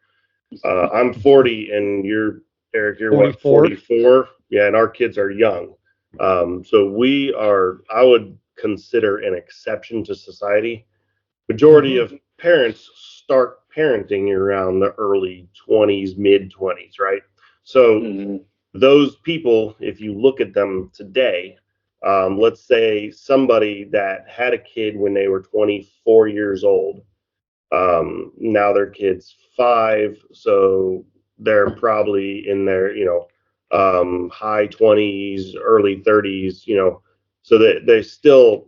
I'm 40 and Eric, you're 44. What, 44? Yeah, and our kids are young. So we are, I would consider an exception to society. Majority of parents start parenting around the early 20s, mid 20s, right? So those people, if you look at them today, let's say somebody that had a kid when they were 24 years old, now their kid's 5, so they're probably in their, high 20s, early 30s, so they still,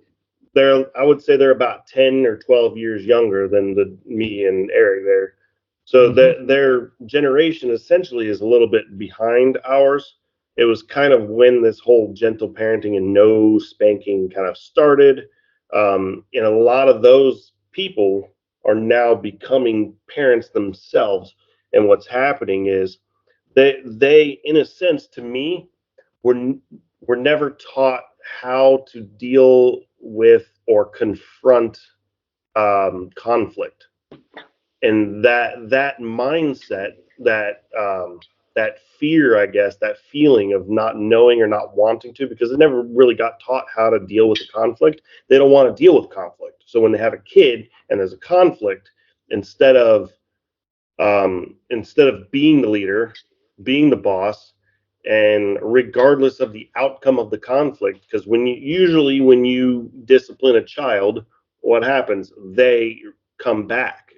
I would say they're about 10 or 12 years younger than me and Eric there. So that their generation essentially is a little bit behind ours. It was kind of when this whole gentle parenting and no spanking kind of started. And a lot of those people are now becoming parents themselves. And what's happening is they in a sense, to me, were never taught how to deal with or confront conflict, and that mindset, that fear, I guess, that feeling of not knowing or not wanting to, because they never really got taught how to deal with the conflict. They don't want to deal with conflict. So when they have a kid and there's a conflict, instead of being the leader, being the boss, and regardless of the outcome of the conflict, because when you discipline a child, what happens? They come back.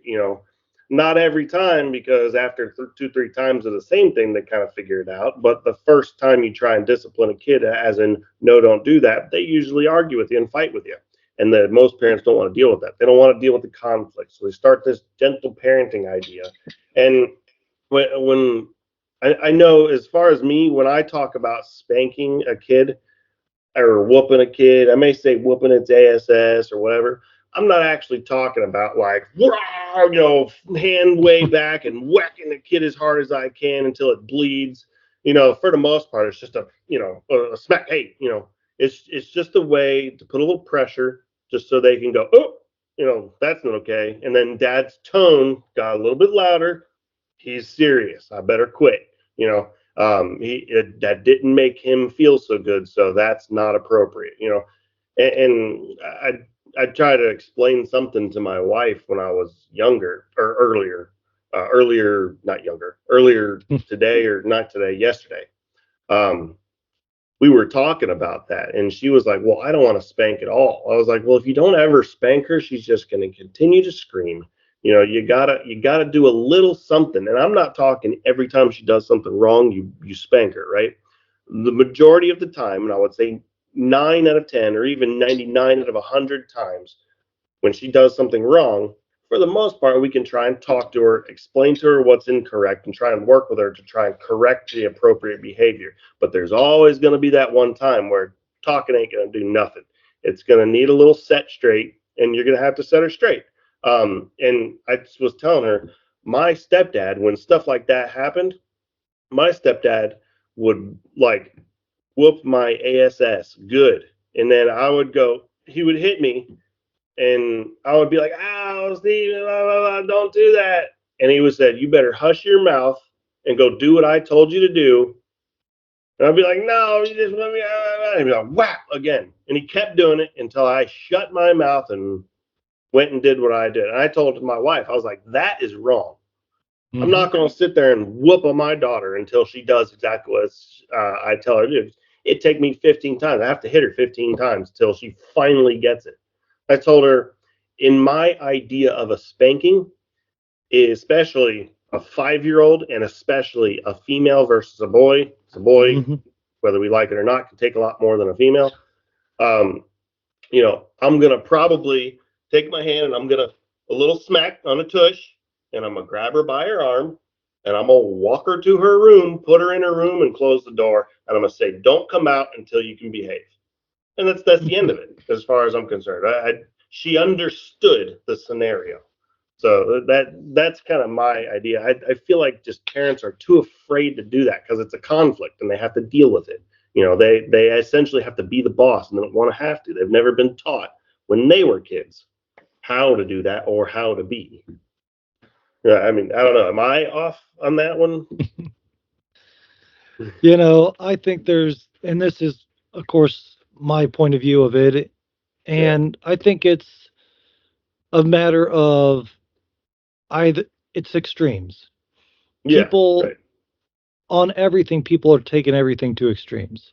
not every time, because after 2, 3 times of the same thing, they kind of figure it out. But the first time you try and discipline a kid, as in, no, don't do that, they usually argue with you and fight with you. And most parents don't want to deal with that. They don't want to deal with the conflict. So they start this gentle parenting idea. And when I know, as far as me, when I talk about spanking a kid or whooping a kid, I may say whooping its ass or whatever. I'm not actually talking about like, hand way back and whacking the kid as hard as I can until it bleeds. For the most part, it's just a smack. Hey, it's just a way to put a little pressure just so they can go, oh, that's not okay. And then dad's tone got a little bit louder. He's serious. I better quit. That didn't make him feel so good, so that's not appropriate. And I try to explain something to my wife when I was younger or earlier today, or not today, yesterday. We were talking about that, and she was like, well, I don't want to spank at all. I was like, well, if you don't ever spank her, she's just going to continue to scream. You gotta do a little something. And I'm not talking every time she does something wrong, you spank her, right? The majority of the time, and I would say 9 out of 10, or even 99 out of 100 times, when she does something wrong, for the most part, we can try and talk to her, explain to her what's incorrect, and try and work with her to try and correct the appropriate behavior. But there's always going to be that one time where talking ain't going to do nothing. It's going to need a little set straight, and you're going to have to set her straight. And I was telling her, my stepdad, when stuff like that happened, my stepdad would like whoop my ass good. And then he would hit me, and I would be like, ow, Steve, blah, blah, blah, don't do that. And he would say, you better hush your mouth and go do what I told you to do. And I'd be like, no, you just let me, and he'd be like, whap, again. And he kept doing it until I shut my mouth and went and did what I did. And I told my wife, I was like, that is wrong. Mm-hmm. I'm not going to sit there and whoop on my daughter until she does exactly what I tell her to do. It'd take me 15 times. I have to hit her 15 times till she finally gets it. I told her, in my idea of a spanking, especially a 5-year-old and especially a female versus a boy, it's a boy, mm-hmm. whether we like it or not, can take a lot more than a female. I'm going to probably take my hand and I'm going to a little smack on a tush, and I'm going to grab her by her arm, and I'm going to walk her to her room, put her in her room, and close the door. And I'm going to say, don't come out until you can behave. And that's the end of it, as far as I'm concerned. She understood the scenario. So that's kind of my idea. I feel like just parents are too afraid to do that because it's a conflict and they have to deal with it. They essentially have to be the boss, and they don't want to have to. They've never been taught when they were kids how to do that or how to be. I mean, I don't know. Am I off on that one? I think and this is, of course, my point of view of it. And I think it's a matter of it's extremes. People, on everything, people are taking everything to extremes.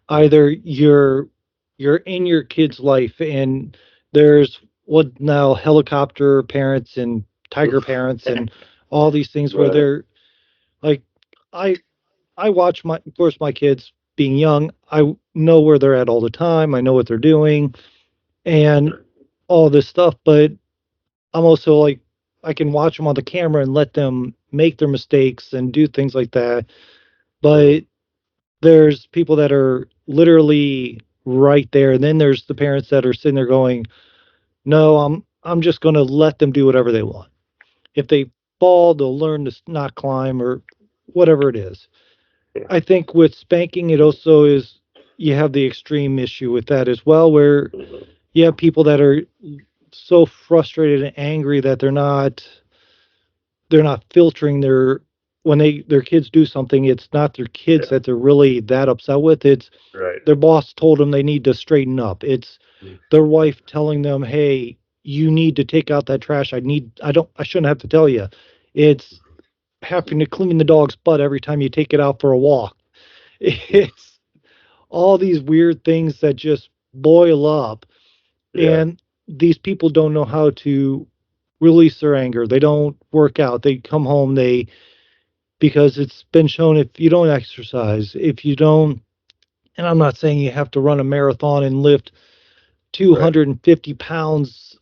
Either you're in your kid's life, and there's what now helicopter parents and tiger parents and all these things where they're like, I watch of course, my kids being young, I know where they're at all the time. I know what they're doing and all this stuff, but I'm also like, I can watch them on the camera and let them make their mistakes and do things like that. But there's people that are literally right there, and then there's the parents that are sitting there going, no, I'm just going to let them do whatever they want. If they fall, they'll learn to not climb or whatever it is. I think with spanking, it also is, you have the extreme issue with that as well, where you have people that are so frustrated and angry that they're not filtering when their kids do something. It's not their kids that they're really that upset with. It's their boss told them they need to straighten up. It's their wife telling them, hey, you need to take out that trash. I shouldn't have to tell you. It's having to clean the dog's butt every time you take it out for a walk. It's all these weird things that just boil up. And these people don't know how to release their anger. They don't work out. They come home, because it's been shown, if you don't exercise, if you don't, and I'm not saying you have to run a marathon and lift 250 pounds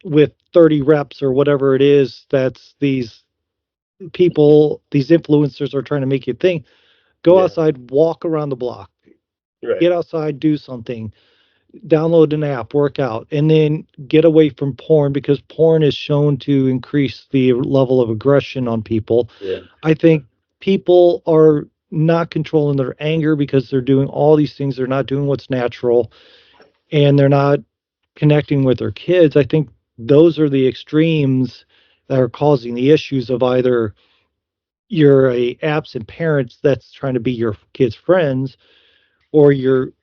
with 30 reps or whatever it is, that's these people, these influencers are trying to make you think. Go outside, walk around the block, get outside, do something, download an app, work out, and then get away from porn, because porn is shown to increase the level of aggression on people. I think people are not controlling their anger because they're doing all these things. They're not doing what's natural, and they're not connecting with their kids. I think those are the extremes that are causing the issues of either you're a absent parent that's trying to be your kids' friends, or you're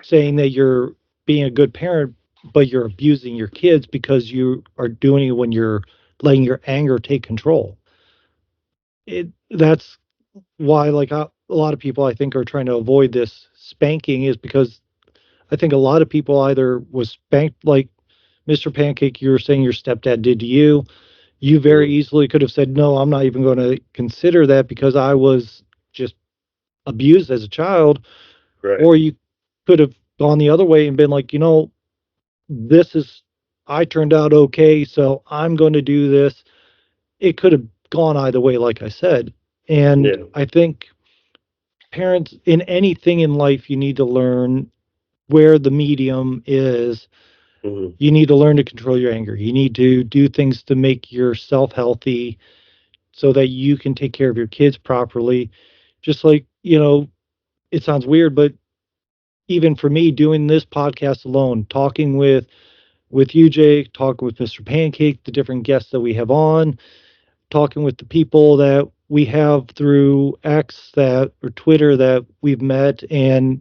saying that you're being a good parent, but you're abusing your kids because you are doing it when you're letting your anger take control. That's why, like, a lot of people, I think, are trying to avoid this spanking, is because I think a lot of people either was spanked, like Mr. Pancake, you were saying your stepdad did to you. You very easily could have said, no, I'm not even going to consider that because I was just abused as a child. Or you could have gone the other way and been like, this is, I turned out okay, so I'm going to do this. It could have gone either way, like I said. And I think parents, in anything in life, you need to learn where the medium is. You need to learn to control your anger. You need to do things to make yourself healthy so that you can take care of your kids properly. Just like, it sounds weird, but even for me, doing this podcast alone, talking with you, Jake, talking with Mr. Pancake, the different guests that we have on, talking with the people that we have through X that or Twitter that we've met, and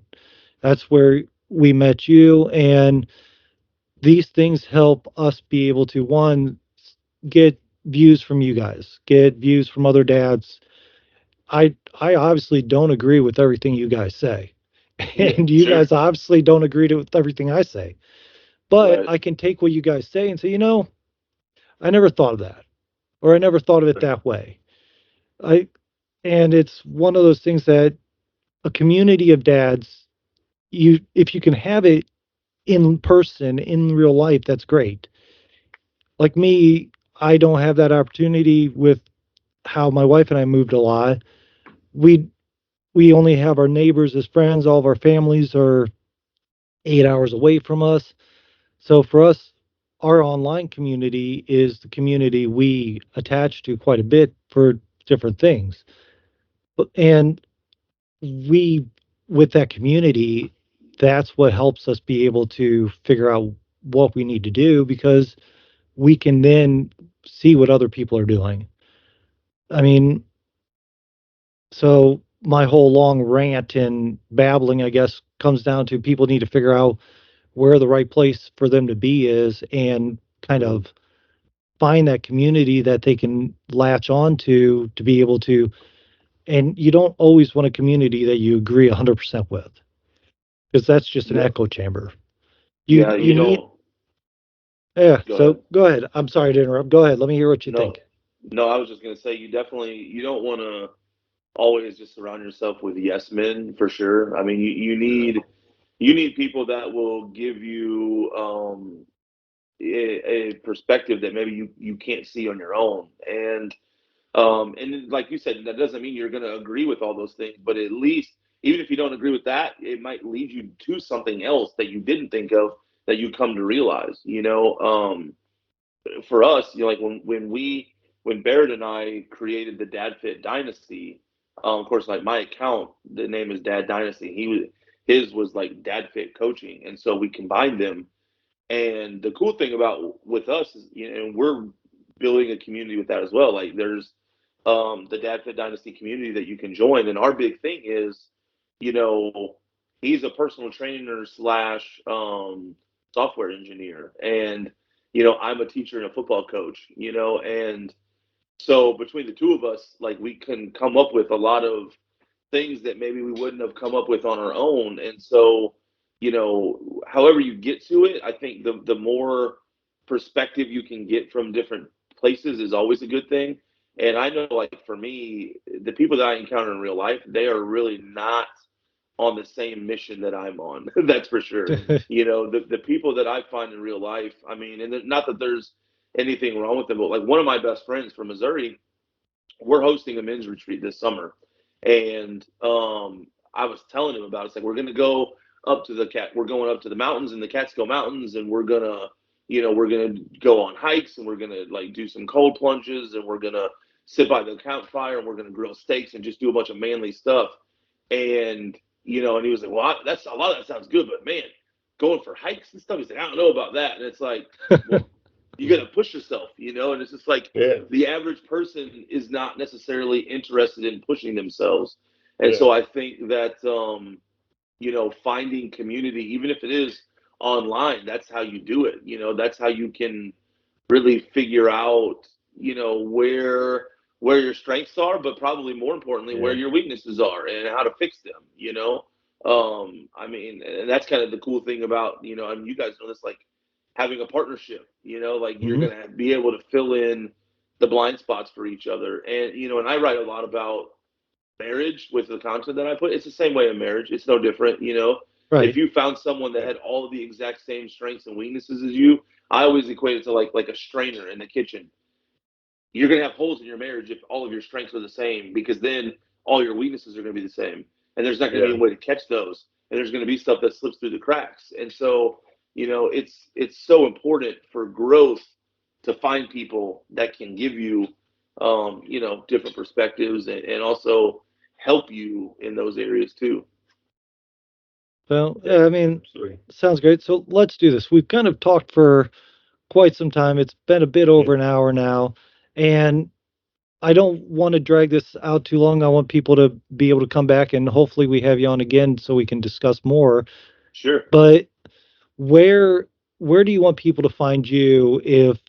that's where we met you. And these things help us be able to, one, get views from you guys, get views from other dads. I obviously don't agree with everything you guys say. And you guys obviously don't agree with everything I say. But I can take what you guys say and say, I never thought of that, or I never thought of it that way. And it's one of those things that a community of dads, if you can have it in person, in real life, that's great. Like me, I don't have that opportunity with how my wife and I moved a lot. We only have our neighbors as friends. All of our families are 8 hours away from us. So for us, our online community is the community we attach to quite a bit for different things. And we, with that community, that's what helps us be able to figure out what we need to do, because we can then see what other people are doing. I mean, so my whole long rant and babbling, I guess, comes down to people need to figure out where the right place for them to be is, and kind of find that community that they can latch on to be able to. And you don't always want a community that you agree 100% with, because that's just an echo chamber. You need. don't. Yeah. So go ahead. I'm sorry to interrupt. Go ahead. Let me hear what you think. No, I was just gonna say you don't want to always just surround yourself with yes men, for sure. I mean, you need people that will give you a perspective that maybe you can't see on your own. And like you said, that doesn't mean you're going to agree with all those things, but at least, even if you don't agree with that, it might lead you to something else that you didn't think of, that you come to realize. For us, like when Barrett and I created the Dad Fit Dynasty, of course, like my account, the name is Dad Dynasty. His was like Dad Fit Coaching, and so we combined them. And the cool thing about with us is, and we're building a community with that as well. Like there's the Dad Fit Dynasty community that you can join, and our big thing is, you know, he's a personal trainer slash software engineer, and I'm a teacher and a football coach, and so between the two of us, like we can come up with a lot of things that maybe we wouldn't have come up with on our own. And so, however you get to it, I think the more perspective you can get from different places is always a good thing. And I know, like, for me, the people that I encounter in real life, they are really not on the same mission that I'm on. That's for sure. You know, the people that I find in real life, I mean, and not that there's anything wrong with them, but like one of my best friends from Missouri, we're hosting a men's retreat this summer. And I was telling him about it. It's like, we're going to go we're going up to the mountains in the Catskill Mountains, and we're going to, you know, we're going to go on hikes, and we're going to like do some cold plunges, and we're going to sit by the campfire, and we're going to grill steaks and just do a bunch of manly stuff. And, you know, and he was like, well, that's a lot of that sounds good, but man, going for hikes and stuff, he's like, I don't know about that. And it's like, well, you got to push yourself, you know, and it's just like the average person is not necessarily interested in pushing themselves. And so I think that, you know, finding community, even if it is online, that's how you do it. You know, that's how you can really figure out, you know, where your strengths are, but probably more importantly, where your weaknesses are and how to fix them, you know. I mean, and that's kind of the cool thing about, you know, I mean, you guys know this, like having a partnership, you know, like you're going to be able to fill in the blind spots for each other. And, you know, and I write a lot about marriage with the content that I put. It's the same way in marriage. It's no different, you know. Right. If you found someone that had all of the exact same strengths and weaknesses as you, I always equate it to like a strainer in the kitchen. You're going to have holes in your marriage if all of your strengths are the same, because then all your weaknesses are going to be the same. And there's not going to be a way to catch those. And there's going to be stuff that slips through the cracks. And so, you know, it's so important for growth to find people that can give you, you know, different perspectives and also help you in those areas too. Well, yeah, I mean, sounds great. So let's do this. We've kind of talked for quite some time. It's been a bit over an hour now, and I don't want to drag this out too long. I want people to be able to come back, and hopefully we have you on again so we can discuss more. Sure. But where do you want people to find you? If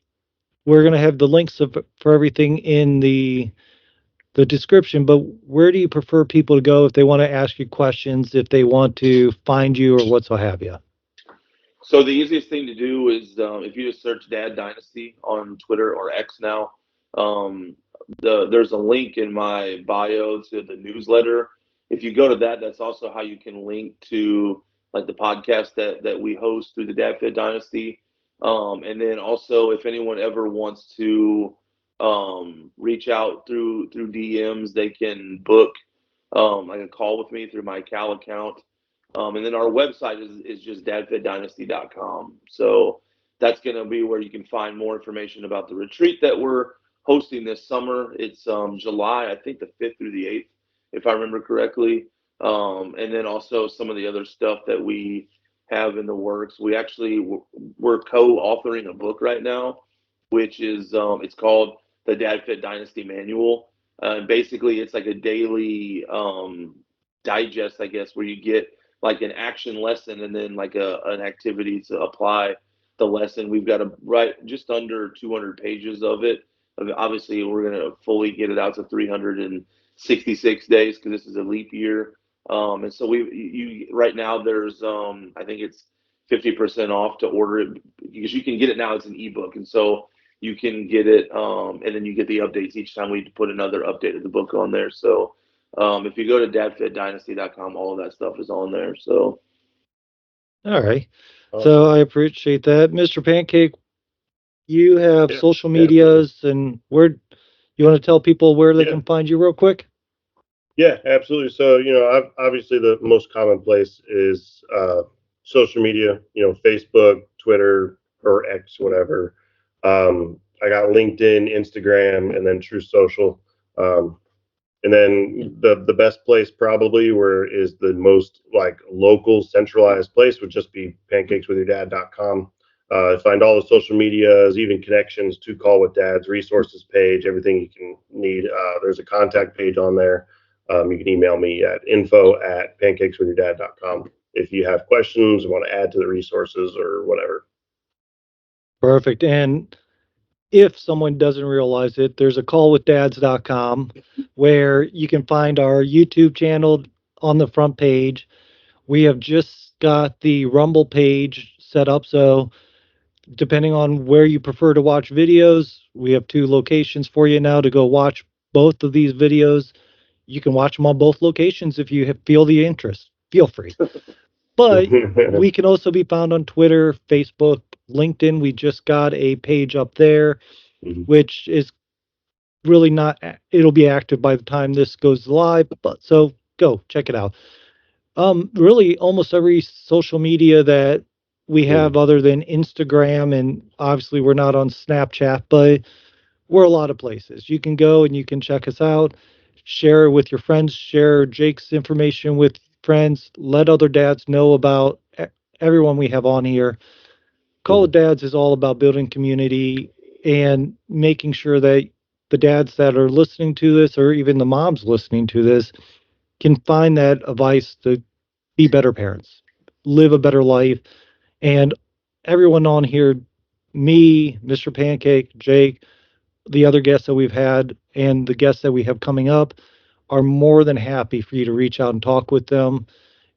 we're going to have the links for everything in the description, but where do you prefer people to go if they want to ask you questions, if they want to find you or what so have you? So the easiest thing to do is if you just search Dad Dynasty on Twitter or X now, there's a link in my bio to the newsletter. If you go to that, that's also how you can link to like the podcast that we host through the Dad Fit Dynasty. And then also, if anyone ever wants to reach out through DMs, they can book like a call with me through my Cal account. And then our website is just dadfitdynasty.com. So that's going to be where you can find more information about the retreat that we're hosting this summer. It's July, I think the 5th through the 8th, if I remember correctly. And then also some of the other stuff that we have in the works. We're co-authoring a book right now, which is it's called the Dad Fit Dynasty Manual. Basically, it's like a daily digest, I guess, where you get like an action lesson and then like an activity to apply the lesson. We've got to write just under 200 pages of it. Obviously, we're going to fully get it out to 366 days because this is a leap year. And so right now there's I think it's 50% off to order it because you can get it now. It's an ebook, and so you can get it, and then you get the updates each time we put another update of the book on there. So if you go to dadfitdynasty.com, all of that stuff is on there. So, all right. So I appreciate that, Mr. Pancake. You have social medias, and where you want to tell people where they can find you real quick? Yeah, absolutely. So, you know, obviously the most common place is social media, you know, Facebook, Twitter, or X, whatever. I got LinkedIn, Instagram, and then True Social. And then the best place probably where is the most like local centralized place would just be pancakeswithyourdad.com. Find all the social medias, even connections to Call with Dads, resources page, everything you can need. There's a contact page on there. You can email me at info@pancakeswithyourdad.com if you have questions, want to add to the resources or whatever. Perfect. And if someone doesn't realize it, there's a callwithdads.com where you can find our YouTube channel on the front page. We have just got the Rumble page set up, so depending on where you prefer to watch videos, we have 2 locations for you now to go watch both of these videos. You can watch them on both locations if you feel the interest. Feel free. But we can also be found on Twitter, Facebook, LinkedIn. We just got a page up there, which is really not, it'll be active by the time this goes live, but so go check it out. Really almost every social media that we have other than Instagram, and obviously we're not on Snapchat, but we're a lot of places. You can go and you can check us out, share with your friends, share Jake's information with friends, let other dads know about everyone we have on here. Call It Dads is all about building community and making sure that the dads that are listening to this, or even the moms listening to this, can find that advice to be better parents, live a better life. And everyone on here, me, Mr. Pancake, Jake, the other guests that we've had, and the guests that we have coming up, are more than happy for you to reach out and talk with them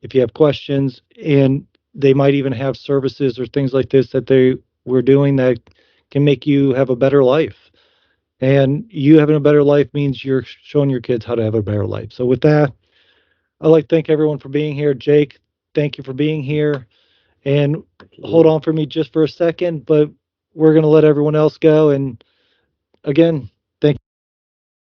if you have questions. And they might even have services or things like this that we're doing that can make you have a better life. And you having a better life means you're showing your kids how to have a better life. So with that, I'd like to thank everyone for being here. Jake, thank you for being here. And hold on for me just for a second, but we're going to let everyone else go. And again,